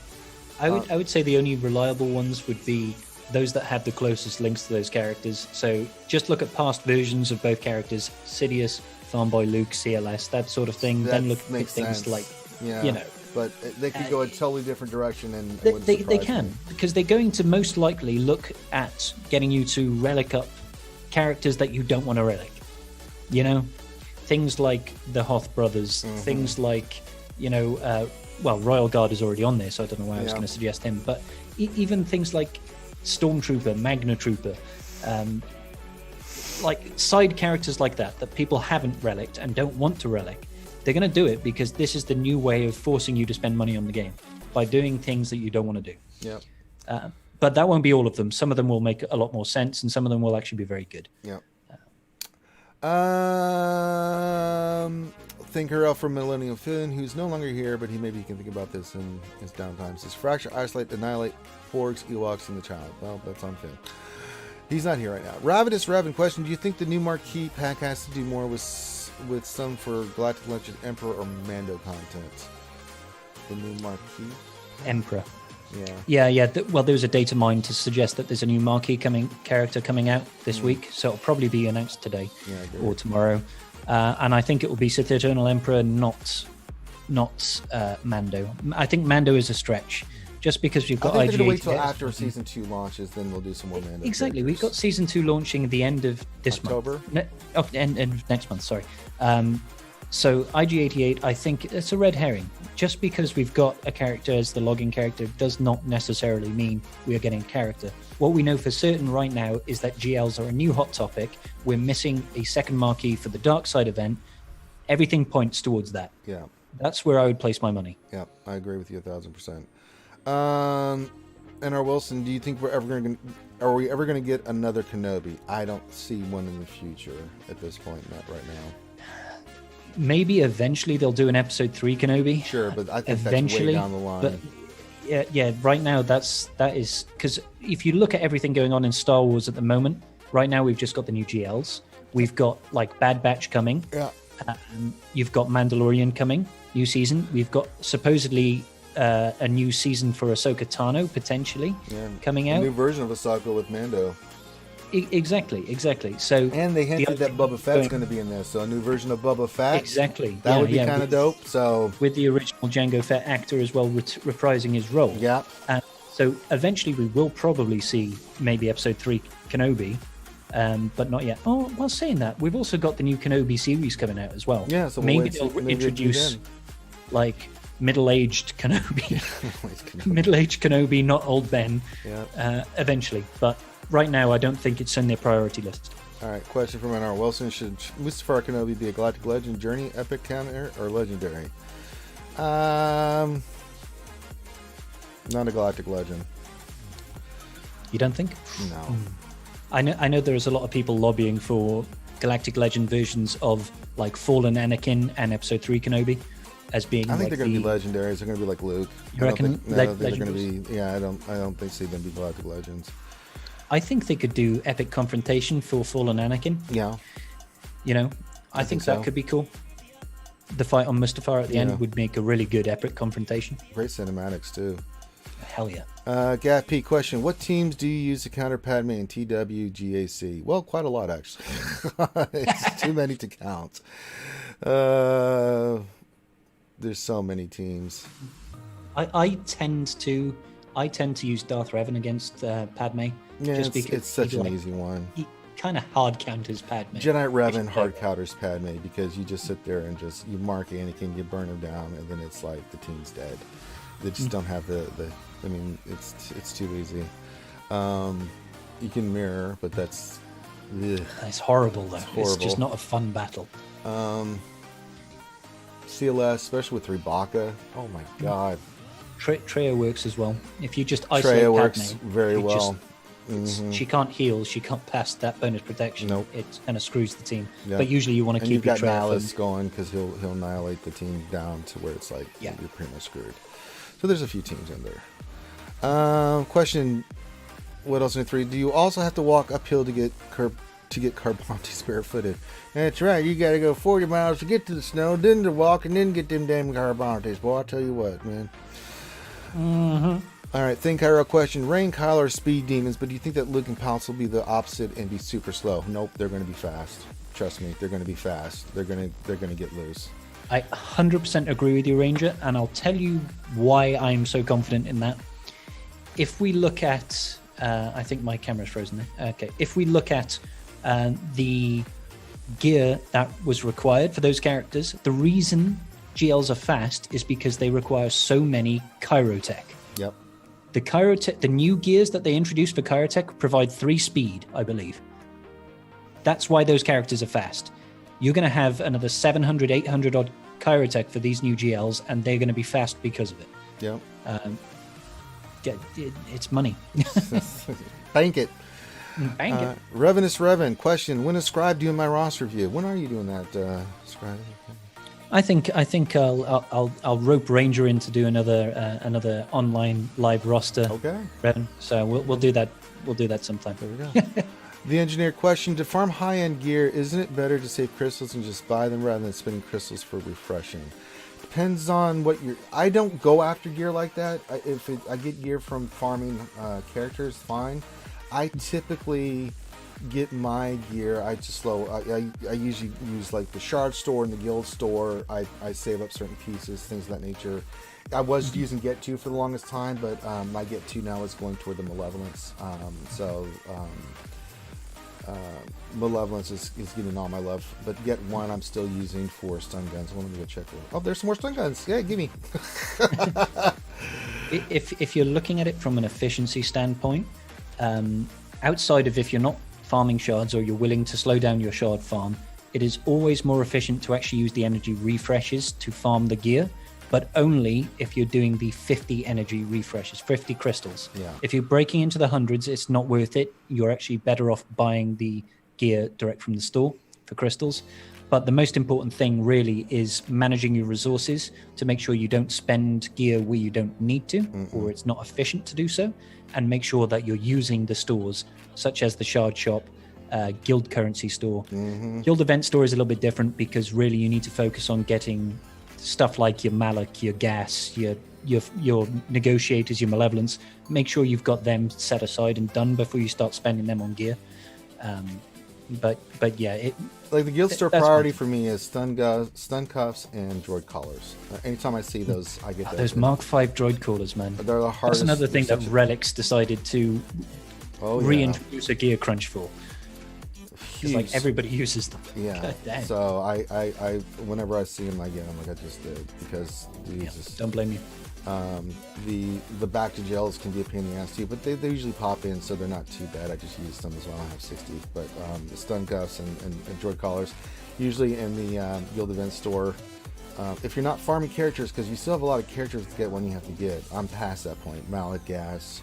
I would say the only reliable ones would be those that have the closest links to those characters. So just look at past versions of both characters, Sidious, Farmboy Luke, CLS, that sort of thing. Then look at things like, you know. But they could go a totally different direction, and they can, because they're going to most likely look at getting you to relic up characters that you don't want to relic. You know, things like the Hoth brothers, things like, you know, well, Royal Guard is already on there, so I don't know why I was going to suggest him. But even things like Stormtrooper, Magna Trooper, like side characters like that people haven't relicked and don't want to relic. They're going to do it because this is the new way of forcing you to spend money on the game by doing things that you don't want to do. Yeah. But that won't be all of them. Some of them will make a lot more sense, and some of them will actually be very good. Yeah. Thinker Elf from Millennium Finn, who's no longer here, but maybe he can think about this in his downtime. Says, fracture, isolate, annihilate, porgs, Ewoks, and the child. Well, that's on Finn. He's not here right now. Ravenous Raven question, do you think the new Marquee pack has to do more with some for Galactic Legend Emperor or Mando content? The new Marquee? Emperor. Yeah. Yeah. Well, there was a data mine to suggest that there's a new Marquee character coming out this week, so it'll probably be announced today or tomorrow. And I think it will be Sith Eternal Emperor, not Mando. I think Mando is a stretch, just because we've got I think they're IG. going to wait till after Season 2 launches, then we'll do some more Mando. Exactly. characters. We've got Season 2 launching at the end of this October? month. End of next month, sorry. So IG-88, I think it's a red herring. Just because we've got a character as the login character does not necessarily mean we are getting a character. What we know for certain right now is that GLs are a new hot topic. We're missing a second marquee for the Dark Side event. Everything points towards that. Yeah. That's where I would place my money. Yeah, I agree with you 1,000%. NR Wilson, do you think are we ever going to get another Kenobi? I don't see one in the future at this point, not right now. Maybe eventually they'll do an episode 3 Kenobi. Sure, but I think eventually, that's way down the line. But yeah. Right now, that is because if you look at everything going on in Star Wars at the moment, right now we've just got the new GLs. We've got like Bad Batch coming. Yeah. You've got Mandalorian coming, new season. We've got supposedly a new season for Ahsoka Tano potentially coming a out. new version of Ahsoka with Mando. Exactly. So and they hinted that Boba Fett's going to be in this, so a new version of Boba Fett. Exactly. That would be kind of dope. So with the original Jango Fett actor as well reprising his role. Yeah. So eventually we will probably see maybe episode 3 Kenobi, but not yet. Oh, while saying that, we've also got the new Kenobi series coming out as well. Yeah, so maybe they'll introduce like middle-aged Kenobi, middle-aged Kenobi, not old Ben. Yeah. Eventually, but right now I don't think it's on their priority list. All right, question from N.R. Wilson: should Mustafar Kenobi be a Galactic Legend, Journey, Epic counter, or Legendary? Not a Galactic Legend. You don't think? No. I know there's a lot of people lobbying for Galactic Legend versions of like Fallen Anakin and Episode 3 Kenobi as being. I think they're going to be legendaries. They're going to be like Luke. You reckon? They're going to be. Yeah, I don't think they're going to be Galactic Legends. I think they could do epic confrontation for Fallen Anakin. Yeah. You know, I think that could be cool. The fight on Mustafar at the end would make a really good epic confrontation. Great cinematics too. Hell yeah. Gap P question: what teams do you use to counter Padme in TWGAC? Well, quite a lot actually. It's too many to count. There's so many teams. I tend to use Darth Revan against Padme. Yeah, just because it's such an easy one. He kind of hard counters Padme. Jedi Revan hard counters Padme because you just sit there and you mark Anakin, you burn him down, and then it's like the team's dead. They just don't have the. I mean, it's too easy. You can mirror, but that's. Ugh. It's horrible though. It's just not a fun battle. CLS, especially with Rebecca. Oh my god. Traya works as well. If you just isolate Traya Padme, works very well. She can't heal. She can't pass that bonus protection. Nope. It kind of screws the team. Yep. But usually you want to keep your you've got Traya. Nihilus going because he'll annihilate the team down to where it's like you're pretty much screwed. So there's a few teams in there. Question: what else in 3? Do you also have to walk uphill to get Carbounties barefooted? That's right. You got to go 40 miles to get to the snow, then to walk, and then get them damn Carbounties. Boy, I tell you what, man. Mm-hmm. All right, Think Cairo question: Rain, Kylo are speed demons, but do you think that Luke and Pounce will be the opposite and be super slow? Nope, they're going to be fast. Trust me, they're going to be fast. They're going to get loose. I 100% agree with you, Ranger, and I'll tell you why I'm so confident in that. If we look at, I think my camera's frozen there. Okay, if we look at the gear that was required for those characters, the reason GLs are fast is because they require so many Kyrotech. Yep. The Kyrotech, the new gears that they introduced for Kyrotech provide 3 speed, I believe. That's why those characters are fast. You're going to have another 700, 800 odd Kyrotech for these new GLs, and they're going to be fast because of it. Yep. It's money. Bank it. Bank it. Revenus Revan question: when is Scribe doing my roster review? When are you doing that, Scribe? I think I'll rope Ranger in to do another online live roster. Okay. Revan. So we'll do that. We'll do that sometime. There we go. The engineer question: to farm high-end gear, isn't it better to save crystals and just buy them rather than spending crystals for refreshing? Depends on what you're. I don't go after gear like that. I get gear from farming characters, fine. I typically get my gear. I usually use like the shard store and the guild store. I save up certain pieces, things of that nature. I was using Get 2 for the longest time, but my Get 2 now is going toward the Malevolence. Malevolence is getting all my love, but Get 1 I'm still using for stun guns. I want to go check. Oh, there's some more stun guns. Yeah, give me. If you're looking at it from an efficiency standpoint, outside of if you're not farming shards or you're willing to slow down your shard farm, it is always more efficient to actually use the energy refreshes to farm the gear, but only if you're doing the 50 energy refreshes, 50 crystals. Yeah. If you're breaking into the hundreds, it's not worth it. You're actually better off buying the gear direct from the store for crystals. But the most important thing really is managing your resources to make sure you don't spend gear where you don't need to, or it's not efficient to do so, and make sure that you're using the stores such as the shard shop, guild currency store. Guild event store is a little bit different because really you need to focus on getting stuff like your Malak, your gas, your your negotiators, your malevolence, make sure you've got them set aside and done before you start spending them on gear. But yeah, like the guild store that's priority fine. for me is stun cuffs and droid collars. Anytime I see those, I get Those Mark V droid callers, man. They're the hardest. That's another thing that Relics decided to reintroduce a gear crunch for. Because like everybody uses them. Yeah. God damn. So I whenever I see them, I get them like I just did because Don't blame you. The back to gels can be a pain in the ass too, but they usually pop in, so they're not too bad. I just use them as well. I have 60, but the stun cuffs and droid collars, usually in the guild event store. If you're not farming characters, because you still have a lot of characters to get when you have to get. I'm past that point. Mallet Gas,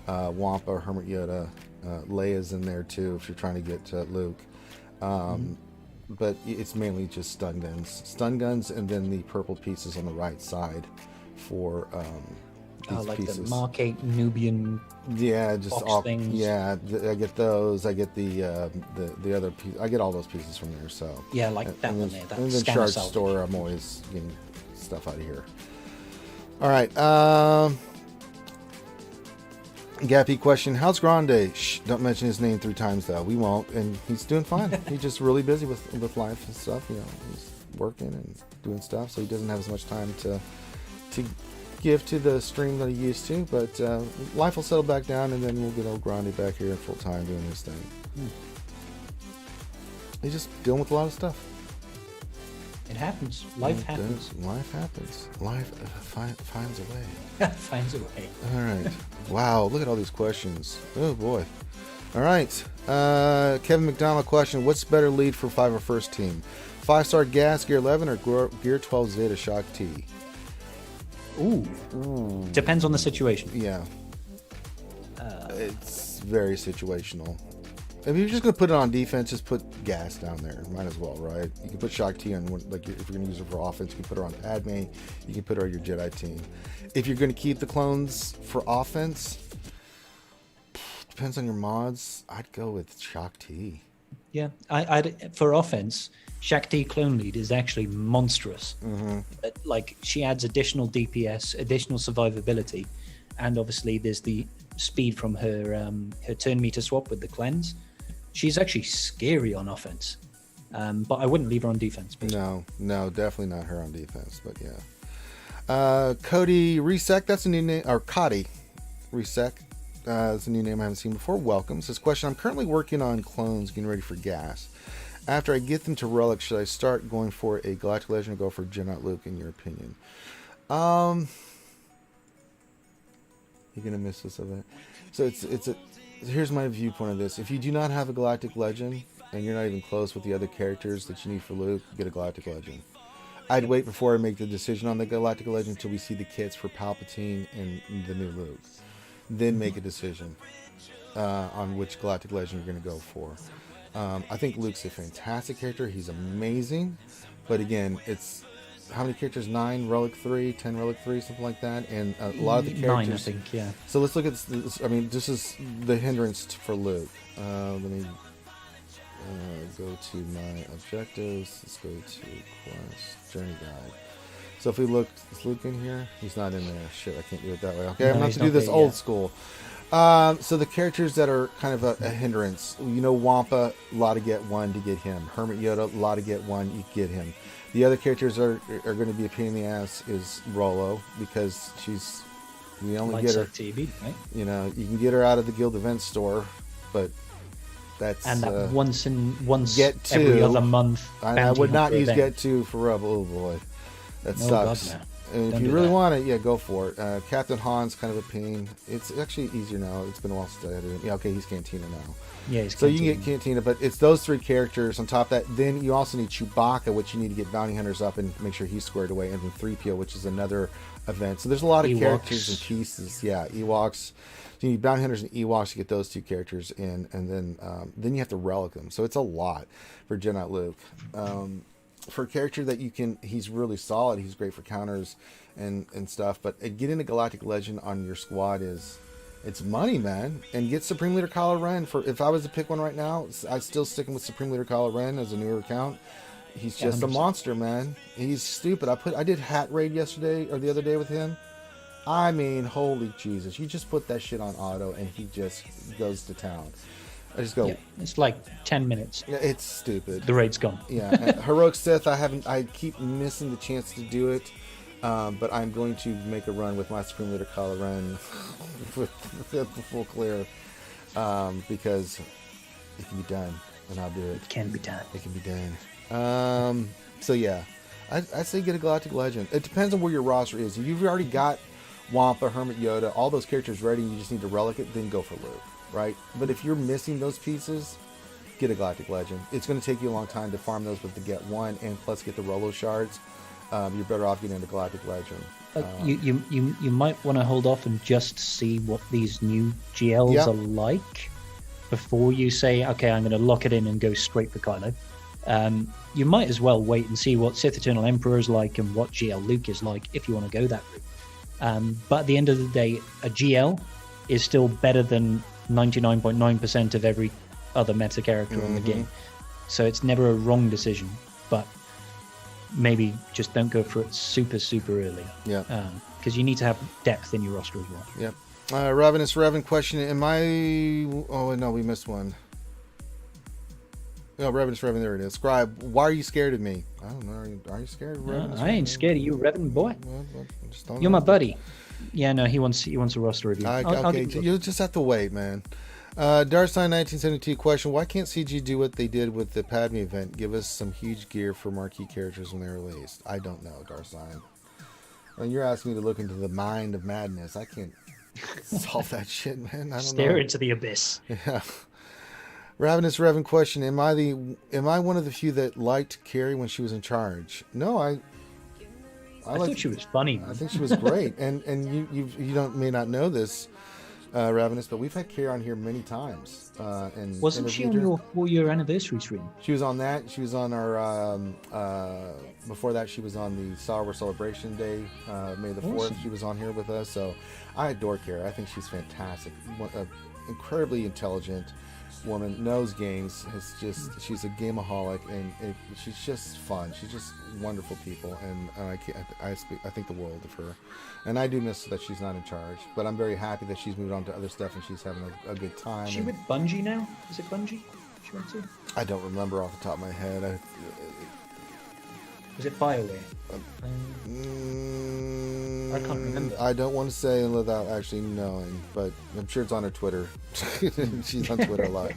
Wampa, Hermit Yoda, Leia's in there too if you're trying to get Luke. But it's mainly just stun guns, and then the purple pieces on the right side for these like pieces. the Mark 8 Nubian just box things. I get those. I get the other piece. I get all those pieces from there. So Yeah, like that one there. That and then scanner Shard salvage. Store, I'm always getting stuff out of here. All right. Gappy question: how's Grande? Shh, don't mention his name 3 times though. We won't. And he's doing fine. He's just really busy with life and stuff. You know, he's working and doing stuff, so he doesn't have as much time to give to the stream that he used to. But life will settle back down, and then we'll get old Grande back here full time doing his thing. He's just dealing with a lot of stuff. It happens. Life happens. Life happens. Life finds a way. Finds a way. All right. Wow, look at all these questions. Oh boy. All right. Kevin McDonald question: what's better lead for 5 or first team? 5-star Gas Gear 11 or Gear 12 Zeta Shock T? Ooh. Depends on the situation. Yeah. It's very situational. If you're just going to put it on defense, just put Gas down there. Might as well, right? You can put Shock T on, like, if you're going to use it for offense, you can put her on Padme. You can put her on your Jedi team. If you're going to keep the clones for offense, depends on your mods. I'd go with Shock T. Yeah, I'd for offense, Shakti Clone Lead is actually monstrous. Like, she adds additional DPS, additional survivability, and obviously there's the speed from her turn meter swap with the cleanse. She's actually scary on offense, but I wouldn't leave her on defense. No, definitely not her on defense. But yeah, Cody Resec, that's a new name, or Cody Resec. It's a new name I haven't seen before. Welcome. Says question: I'm currently working on clones, getting ready for gas. After I get them to Relic, should I start going for a Galactic Legend or go for Jedi Luke, in your opinion? You're gonna miss this of it. So here's my viewpoint of this. If you do not have a Galactic Legend and you're not even close with the other characters that you need for Luke, get a Galactic Legend. I'd wait before I make the decision on the Galactic Legend until we see the kits for Palpatine and the new Luke. Then make a decision on which Galactic Legend you're going to go for. I think Luke's a fantastic character. He's amazing. But again, it's how many characters? 9 Relic 3, 10 Relic 3, something like that. And a lot of the characters. 9, I think, yeah. So let's look at this. I mean, this is the hindrance for Luke. Let me go to my objectives. Let's go to quest, journey guide. So if we look, is Luke in here? He's not in there. Shit, I can't do it that way. Okay, No, I'm going to do this old school. So the characters that are kind of a hindrance, you know, Wampa, a lot to get 1 to get him. Hermit Yoda, a lot to get 1, you get him. The other characters are going to be a pain in the ass is Rolo, because we only get her, TV, right? you know, you can get her out of the guild event store, but that's and that once get 2 every other month. I would not use event. get 2 for Rebel. Oh boy, that No, sucks. God, no. And if Don't you do really that. want it, yeah, go for it. Captain Han's kind of a pain. It's actually easier now. It's been a while since I had it. Yeah, okay, he's Cantina now. Yeah, he's So you can get Cantina, but it's those 3 characters. On top of that, then you also need Chewbacca, which you need to get Bounty Hunters up and make sure he's squared away, and then 3PO, which is another event. So there's a lot of Ewoks. characters and pieces. Yeah, Ewoks. So you need Bounty Hunters and Ewoks to get those 2 characters in, and then you have to relic them. So it's a lot for Jedi Luke. For a character that he's really solid. He's great for counters and stuff. But getting a Galactic Legend on your squad it's money, man. And get Supreme Leader Kylo Ren. If I was to pick one right now, I'd still sticking with Supreme Leader Kylo Ren as a newer account. He's just a monster, man. He's stupid. I did Hat Raid yesterday or the other day with him. I mean, holy Jesus. You just put that shit on auto and he just goes to town. I just go... Yeah, it's like 10 minutes. It's stupid. The raid's gone. Yeah. Heroic Sith, I keep missing the chance to do it. But I'm going to make a run with my Supreme Leader Kylo Ren with the full clear. Because it can be done. And I'll do it. It can be done. It can be done. So yeah. I'd say get a Galactic Legend. It depends on where your roster is. If you've already got Wampa, Hermit Yoda, all those characters ready and you just need to relic it, then go for Luke, right? But if you're missing those pieces, get a Galactic Legend. It's going to take you a long time to farm those, but to get one and plus get the Rolo shards, you're better off getting a Galactic Legend. You might want to hold off and just see what these new GLs are like before you say, okay, I'm going to lock it in and go straight for Kylo. You might as well wait and see what Sith Eternal Emperor is like and what GL Luke is like if you want to go that route. But at the end of the day, a GL is still better than 99.9% of every other meta character on the game. So it's never a wrong decision, but maybe just don't go for it super, super early. Yeah. Because you need to have depth in your roster as well. Yep. Ravenous Revan question, oh no, we missed one. No, Revan's Revan, there it is. Scribe, why are you scared of me? I don't know. Are you scared of Revan? I ain't scared of you, Revan boy. You're my buddy. Yeah, no, he wants a roster review. Okay, you'll just have to wait, man. Darstein 1972 question, why can't CG do what they did with the Padme event? Give us some huge gear for marquee characters when they're released. I don't know, Darstein. When you're asking me to look into the mind of madness, I can't solve that shit, man. I don't Stare know. into the abyss. Yeah. Ravenous Revan question, am I one of the few that liked Carrie when she was in charge? No, I thought she was funny. I think she was great. and you may not know this, Ravenous, but we've had Carrie on here many times. And wasn't she on your 4-year anniversary stream? She was on that. She was on our before that she was on the Star Wars Celebration Day, May the 4th. She was on here with us. So I adore Carrie. I think she's fantastic. Incredibly intelligent woman, knows games, she's a gameaholic, and she's just fun. She's just wonderful people, and I think the world of her, and I do miss that she's not in charge, but I'm very happy that she's moved on to other stuff and she's having a good time. Is she with Bungie now? Is it Bungie she went to? I don't remember off the top of my head. Was it BioWare? I can't remember. I don't want to say without actually knowing, but I'm sure it's on her Twitter. She's on Twitter a lot.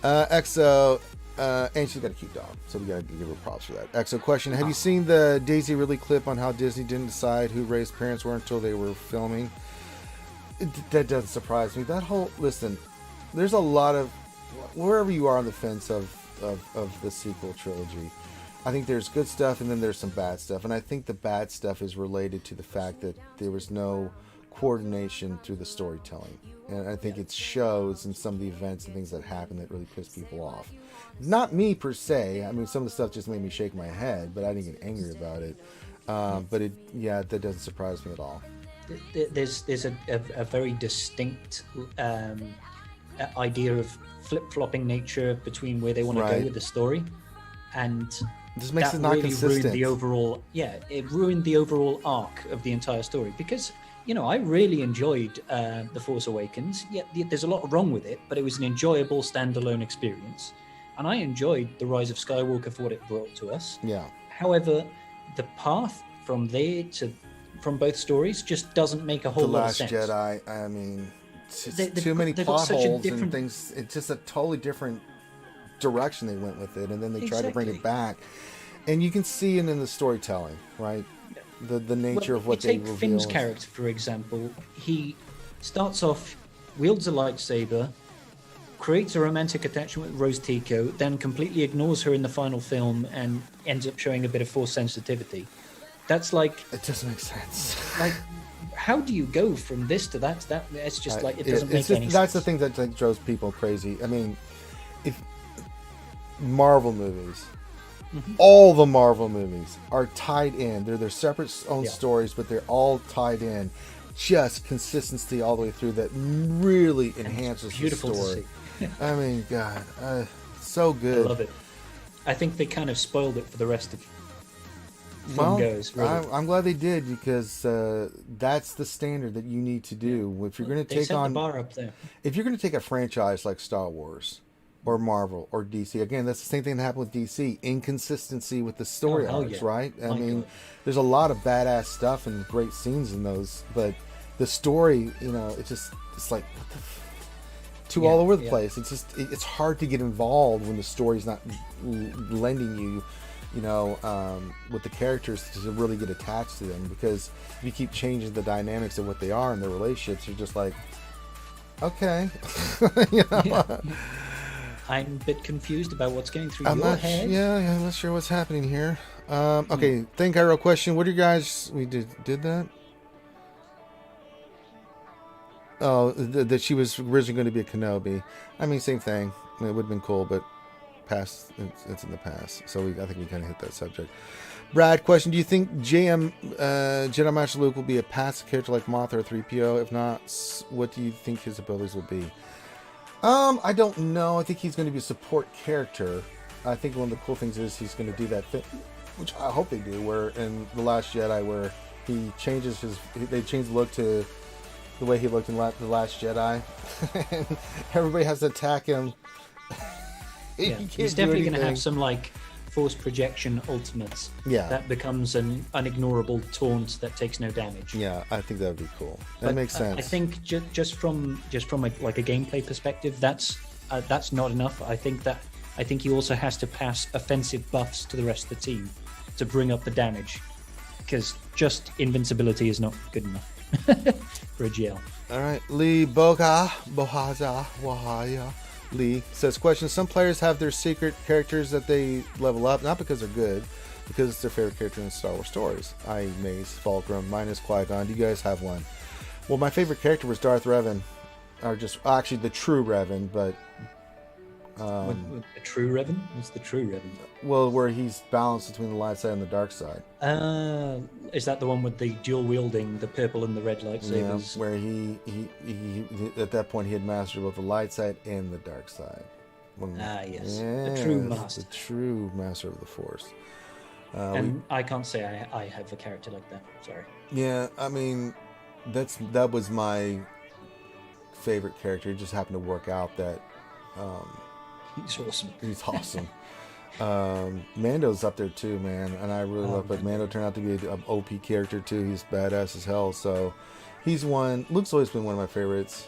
EXO, and she's got a cute dog, so we got to give her props for that. EXO question, have you seen the Daisy Ridley clip on how Disney didn't decide who Rey's parents were until they were filming? That doesn't surprise me. Listen, there's a lot of, wherever you are on the fence of the sequel trilogy, I think there's good stuff and then there's some bad stuff. And I think the bad stuff is related to the fact that there was no coordination through the storytelling. And I think it shows in some of the events and things that happen that really piss people off. Not me per se. I mean, some of the stuff just made me shake my head, but I didn't get angry about it. But that doesn't surprise me at all. There's a very distinct idea of flip-flopping nature between where they want to go with the story. And this makes it not really consistent. It ruined the overall arc of the entire story, because I really enjoyed The Force Awakens. There's a lot wrong with it, but it was an enjoyable standalone experience, and I enjoyed The Rise of Skywalker for what it brought to us. However, the path from there to from both stories just doesn't make a whole lot of sense. The Last Jedi, I mean, too many plot holes and things. It's just a totally different direction they went with it, and then they tried to bring it back, and you can see it in the storytelling, right? The nature of what they reveal. Take Finn's character, for example. He starts off, wields a lightsaber, creates a romantic attachment with Rose Tico, then completely ignores her in the final film and ends up showing a bit of Force sensitivity. That's like... It doesn't make sense. Like, how do you go from this to that to that? It's just like, it doesn't make any sense. That's the thing that drives people crazy. I mean, if Marvel movies, all the Marvel movies are tied in. They're their separate own stories, but they're all tied in. Just consistency all the way through that really enhances the story. I mean, God, so good. I love it. I think they kind of spoiled it for the rest of fun goes. Really. I'm glad they did, because that's the standard that you need to do if you're going to They take set on the bar up there. if you're going to take a franchise like Star Wars or Marvel or DC. Again, that's the same thing that happened with DC. Inconsistency with the story hell arcs, yeah. right? I My mean, God. there's a lot of badass stuff and great scenes in those, but the story, it's like what the too all over the place. It's just it's hard to get involved when the story's not lending you, with the characters to really get attached to them, because if you keep changing the dynamics of what they are and their relationships, you're just like, okay. I'm a bit confused about what's going through I'm your not, head. I'm not sure what's happening here. Okay, Thank Cairo question. What are you guys? We did that? Oh, that she was originally going to be a Kenobi. I mean, same thing. I mean, it would have been cool, but past. It's in the past. So I think we kind of hit that subject. Brad, question: do you think Jedi Master Luke will be a passive character like Moth or 3PO? If not, what do you think his abilities will be? I don't know. I think he's going to be a support character. I think one of the cool things is he's going to do that thing, which I hope they do, where in The Last Jedi, where he changes they change the look to the way he looked in The Last Jedi, and everybody has to attack him. He's definitely going to have some force projection ultimates. Yeah, that becomes an unignorable taunt that takes no damage. Yeah, I think that would be cool. That makes sense. I think just from a gameplay perspective, that's not enough. I think he also has to pass offensive buffs to the rest of the team to bring up the damage, because just invincibility is not good enough for a GL. All right, Lee Bohaza Wahaya. Lee says, question: some players have their secret characters that they level up, not because they're good, because it's their favorite character in Star Wars stories. Mace, Fulcrum, mine is Qui-Gon. Do you guys have one? Well, my favorite character was Darth Revan, or just actually the true Revan, but the true Revan? What's the true Revan? Well, where he's balanced between the light side and the dark side. Is that the one with the dual wielding, the purple and the red lightsabers? Yeah, where he at that point he had mastered both the light side and the dark side. Yes, the true master. The true master of the Force. And I can't say I have a character like that. Sorry. Yeah, I mean, that was my favorite character. It just happened to work out that. He's awesome. He's awesome. Mando's up there too, man, and I really love. But Mando turned out to be an OP character too. He's badass as hell. So he's one. Luke's always been one of my favorites.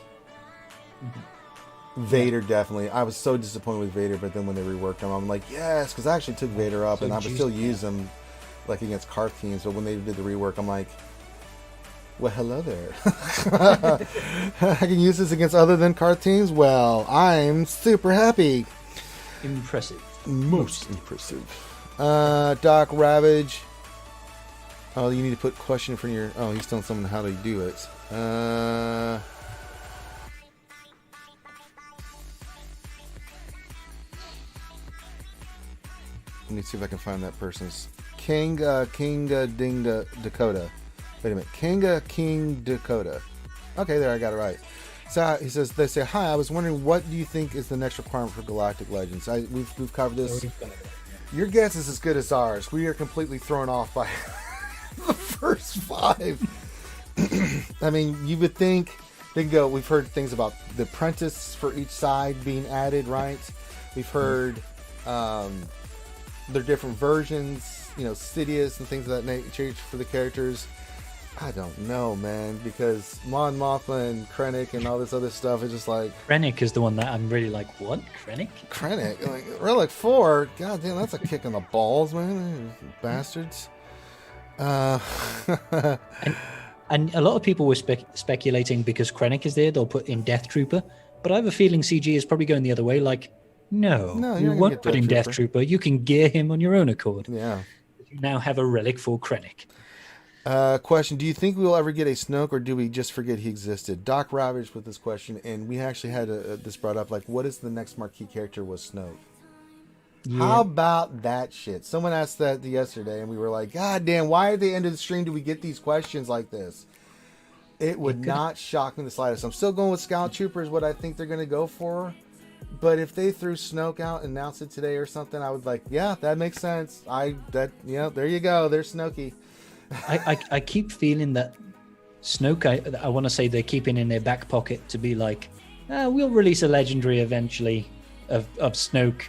Mm-hmm. Vader definitely. I was so disappointed with Vader, but then when they reworked him, I'm like, yes, because I actually took Vader up, and I would still use him against Karth teams. But when they did the rework, I'm like, well, hello there. I can use this against other than Karth teams. Well, I'm super happy. Impressive. Most impressive. Doc Ravage. Oh, you need to put question for your. Oh, he's telling someone how to do it. Let me see if I can find that person's Kinga Dinga Dakota. Wait a minute, King Dakota. Okay, there, I got it right. So he says, they say, hi, I was wondering, what do you think is the next requirement for Galactic Legends? We've covered this. Your guess is as good as ours. We are completely thrown off by the first 5. I mean, you would think they can go. We've heard things about the apprentice for each side being added, right? We've heard their different versions, Sidious and things of that nature for the characters. I don't know, man, because Mon Mothma and Krennic and all this other stuff is just like... Krennic is the one that I'm really like, what? Krennic? Relic 4? God damn, that's a kick in the balls, man. Bastards. And a lot of people were speculating because Krennic is there, they'll put in Death Trooper. But I have a feeling CG is probably going the other way. Like, no you won't put in Death Trooper. You can gear him on your own accord. Yeah. You now have a Relic for Krennic. Question: do you think we will ever get a Snoke, or do we just forget he existed? Doc Ravage with this question, and we actually had this brought up. Like, what is the next marquee character with Snoke? Yeah. How about that shit? Someone asked that yesterday, and we were like, God damn, why at the end of the stream do we get these questions like this? It would not shock me the slightest. I'm still going with Scout Troopers, what I think they're going to go for. But if they threw Snoke out and announced it today or something, I would like, yeah, that makes sense. There you go. There's Snokey. I keep feeling that Snoke, I want to say they're keeping in their back pocket to be like, we'll release a legendary eventually of Snoke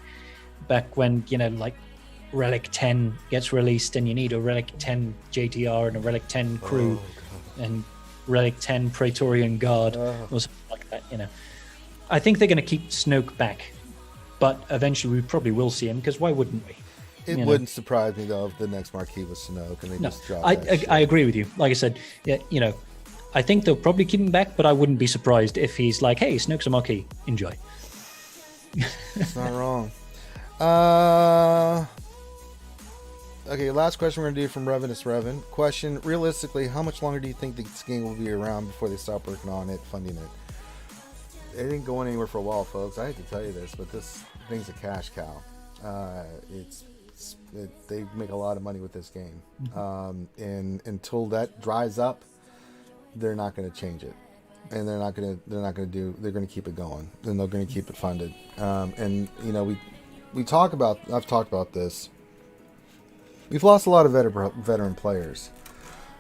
back when, like Relic 10 gets released and you need a Relic 10 JTR and a Relic 10 crew and Relic 10 Praetorian Guard or something like that, I think they're going to keep Snoke back, but eventually we probably will see him, because why wouldn't we? It wouldn't surprise me, though, if the next marquee was Snoke and they just drop I agree with you. Like I said, yeah, I think they'll probably keep him back, but I wouldn't be surprised if he's like, hey, Snoke's a marquee. Enjoy. It's not wrong. Okay, last question we're going to do from Revenus Revan. Question, realistically, how much longer do you think this game will be around before they stop working on it, funding it? It ain't going anywhere for a while, folks. I hate to tell you this, but this thing's a cash cow. They make a lot of money with this game. And until that dries up, they're not going to change it. And they're going to keep it going. And they're going to keep it funded. And, I've talked about this. We've lost a lot of veteran players,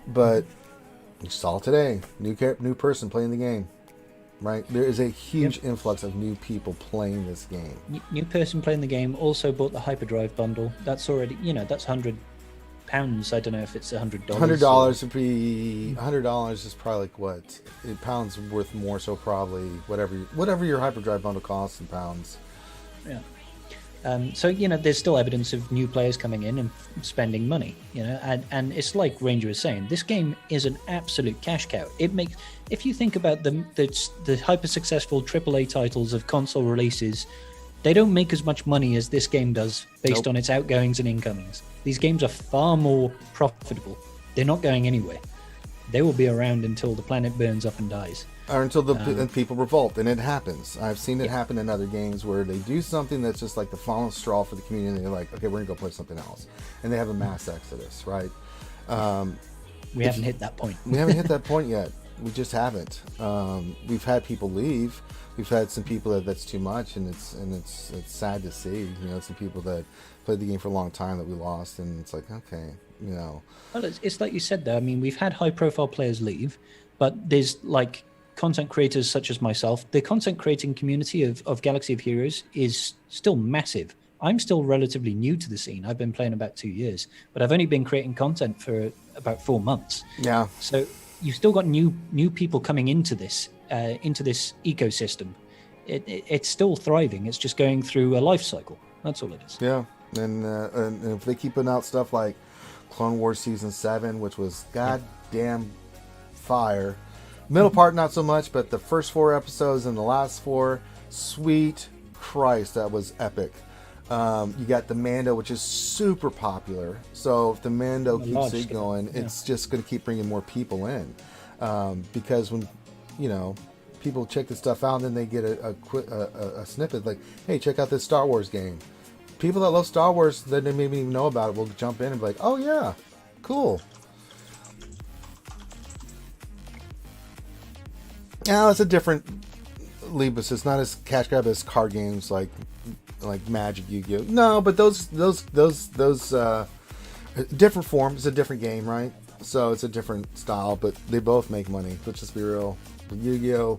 but you saw today, new person playing the game, right? There is a huge influx of new people playing this game. New person playing the game also bought the Hyperdrive bundle. That's already, that's £100. I don't know if it's $100. $100 would be $100 is probably like what? Pounds worth more, so probably whatever your Hyperdrive bundle costs in pounds. Yeah. So there's still evidence of new players coming in and spending money, and it's like Ranger was saying, this game is an absolute cash cow. If you think about the hyper successful AAA titles of console releases, they don't make as much money as this game does based on its outgoings and incomings. These games are far more profitable. They're not going anywhere. They will be around until the planet burns up and dies. Or until the people revolt, and it happens. I've seen it happen in other games where they do something that's just like the final straw for the community, and they're like, okay, we're going to go play something else. And they have a mass exodus, right? We haven't hit that point. We haven't hit that point yet. We just haven't. We've had people leave. We've had some people that's too much, and it's sad to see. Some people that played the game for a long time that we lost, and it's like, okay, Well, it's like you said there. I mean, we've had high-profile players leave, but there's like content creators such as myself. The content creating community of Galaxy of Heroes is still massive. I'm still relatively new to the scene. I've been playing about 2 years, but I've only been creating content for about 4 months. Yeah. So you've still got new people coming into this ecosystem. It's still thriving. It's just going through a life cycle. That's all it is. Yeah, and if they keep putting out stuff like Clone Wars Season 7, which was goddamn fire. Middle part, not so much, but the first 4 episodes and the last 4, sweet Christ, that was epic. You got the Mando, which is super popular. So if the Mando keeps it going, it's just going to keep bringing more people in. Because when, people check this stuff out and then they get a snippet like, hey, check out this Star Wars game. People that love Star Wars that they maybe even know about it will jump in and be like, oh yeah, cool. Now it's a different Libus. It's not as cash grab as card games like Magic, Yu-Gi-Oh. No, but those different form. It's a different game, right? So it's a different style, but they both make money. Let's just be real. Yu-Gi-Oh,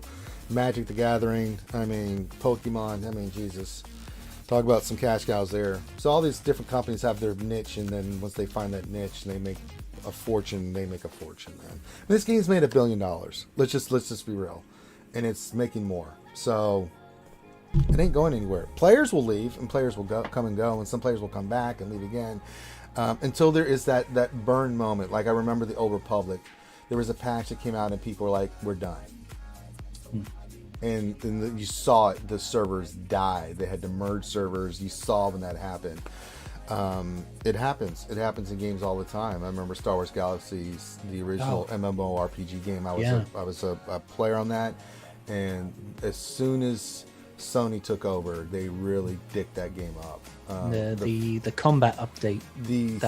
Magic the Gathering. I mean, Pokemon. I mean, Jesus. Talk about some cash cows there. So all these different companies have their niche, and then once they find that niche, they make a fortune. They make a fortune, man. This game's made $1 billion. Let's just be real, and it's making more. So it ain't going anywhere. Players will leave, and players will come and go, and some players will come back and leave again, until there is that burn moment. Like I remember the Old Republic. There was a patch that came out, and people were like, "We're done." And you saw it, the servers die. They had to merge servers. You saw when that happened. It happens. It happens in games all the time. I remember Star Wars Galaxies, the original MMORPG game. I was a player on that, and as soon as Sony took over, they really dicked that game up. The combat update the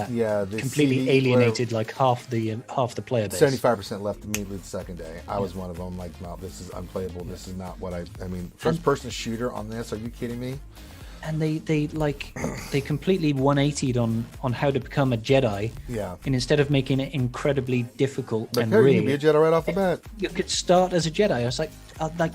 completely CD, alienated like half the player base. 75% left immediately the second day. I was one of them. Like, no, this is unplayable. This is not what I mean, first person shooter on this. Are you kidding me? And they completely 180'd on how to become a Jedi. Yeah. And instead of making it incredibly difficult Like, and hey, you rare, can be a Jedi right off the bat. you could start as a Jedi. I was like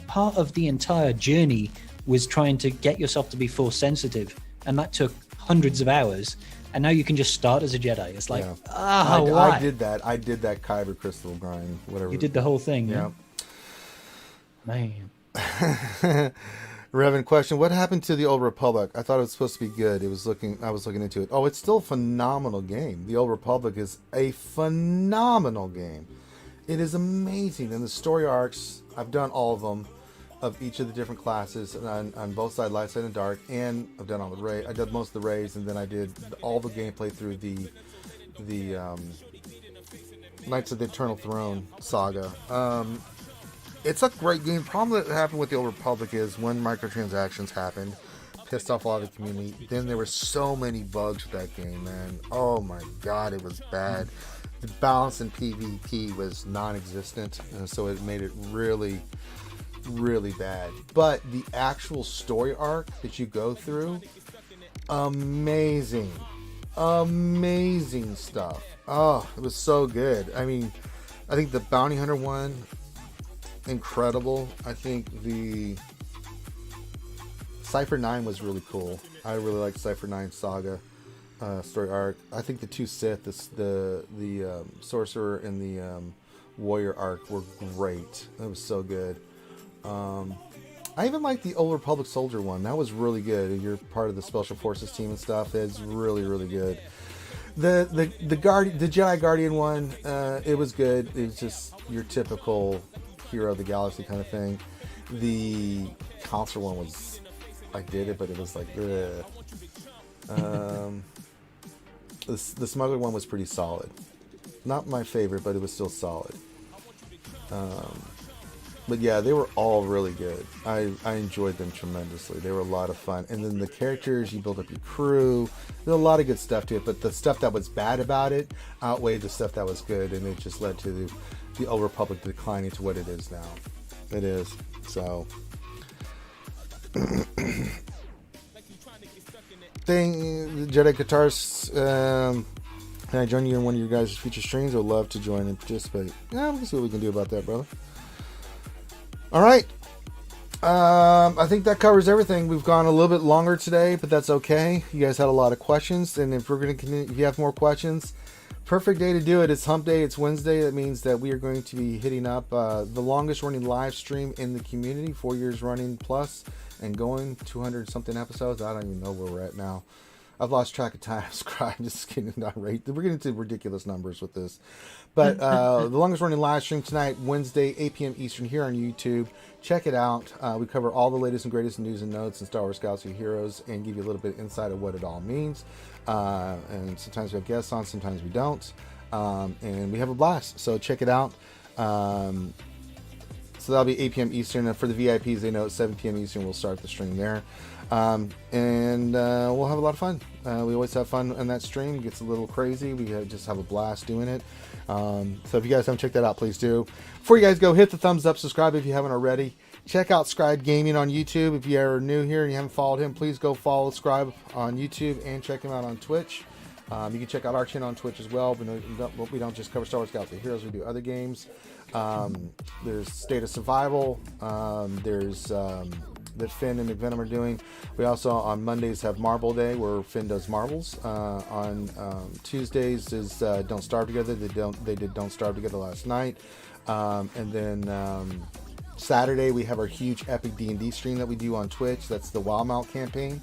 part of the entire journey was trying to get yourself to be force sensitive, and that took hundreds of hours. And now you can just start as a Jedi. It's like, why? I did that. I did that Kyber crystal grind, whatever. You did the whole thing, yeah. Man. Revan question: what happened to the Old Republic? I thought it was supposed to be good. I was looking into it. Oh, it's still a phenomenal game. The Old Republic is a phenomenal game. It is amazing, and the story arcs, I've done all of them, of each of the different classes on both sides, light side and dark, and I've done all the raid. I did most of the raids, and then I did all the gameplay through the Knights of the Eternal Throne saga. It's a great game. The problem that happened with the Old Republic is when microtransactions happened, pissed off a lot of the community. Then there were so many bugs with that game, man. Oh my god, it was bad. The balance in PvP was non-existent, so it made it really, really bad. But the actual story arc that you go through, amazing stuff. Oh, it was so good. I mean, I think the Bounty Hunter one, incredible. I think the Cypher 9 was really cool. I really liked Cypher 9 Saga story arc. I think the two Sith, the Sorcerer and the Warrior arc were great. It was so good. I even like the Old Republic Soldier one. That was really good. You're part of the Special Forces team and stuff. It's really, really good. The Jedi Guardian one, it was good. It was just your typical hero of the galaxy kind of thing. The Counselor one was, I did it, but it was like, the Smuggler one was pretty solid. Not my favorite, but it was still solid. But yeah, they were all really good. I enjoyed them tremendously. They were a lot of fun. And then the characters, you build up your crew. There's a lot of good stuff to it, but the stuff that was bad about it outweighed the stuff that was good, and it just led to the Old Republic declining to what it is now. It is. So Jedi Guitars, can I join you in one of your guys' future streams? I would love to join and participate. Yeah, we can see what we can do about that, brother. All right. I think that covers everything. We've gone a little bit longer today, but that's okay. You guys had a lot of questions, and if we're going to continue, if you have more questions, perfect day to do it. It's Hump Day. It's Wednesday. That means that we are going to be hitting up the longest running live stream in the community, 4 years running plus, and going 200 something episodes. I don't even know where we're at now. I've lost track of time. I'm just getting that rate. We're getting to ridiculous numbers with this. But the longest running live stream tonight, Wednesday, 8 p.m. Eastern, here on YouTube. Check it out. We cover all the latest and greatest news and notes and Star Wars Galaxy Heroes, and give you a little bit of insight of what it all means. And sometimes we have guests on, sometimes we don't. And we have a blast. So check it out. So that'll be 8 p.m. Eastern. And for the VIPs, they know at 7 p.m. Eastern, we'll start the stream there. And we'll have a lot of fun. We always have fun on that stream. It gets a little crazy. We just have a blast doing it. So if you guys haven't checked that out, please do. Before you guys go, hit the thumbs up, subscribe if you haven't already. Check out Skewed Gaming on YouTube. If you are new here and you haven't followed him, please go follow, subscribe on YouTube, and check him out on Twitch. You can check out our channel on Twitch as well. But we don't just cover Star Wars Galaxy Heroes. We do other games. There's State of Survival. There's that Finn and McVenom are doing. We also on Mondays have Marble Day, where Finn does marbles. On Tuesdays is Don't Starve Together. They did Don't Starve Together last night. And then Saturday we have our huge epic D&D stream that we do on Twitch. That's the Wild Mount campaign.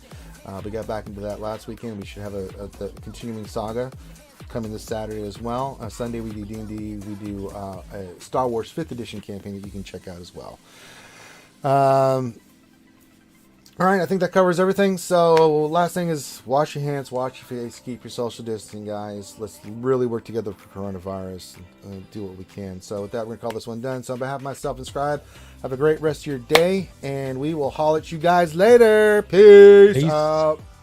We got back into that last weekend. We should have the continuing saga coming this Saturday as well. Sunday we do D&D. We do a Star Wars 5th edition campaign that you can check out as well. All right, I think that covers everything. So last thing is wash your hands, wash your face, keep your social distancing, guys. Let's really work together for coronavirus and do what we can. So with that, we're going to call this one done. So on behalf of myself and Scribe, have a great rest of your day, and we will holler at you guys later. Peace out.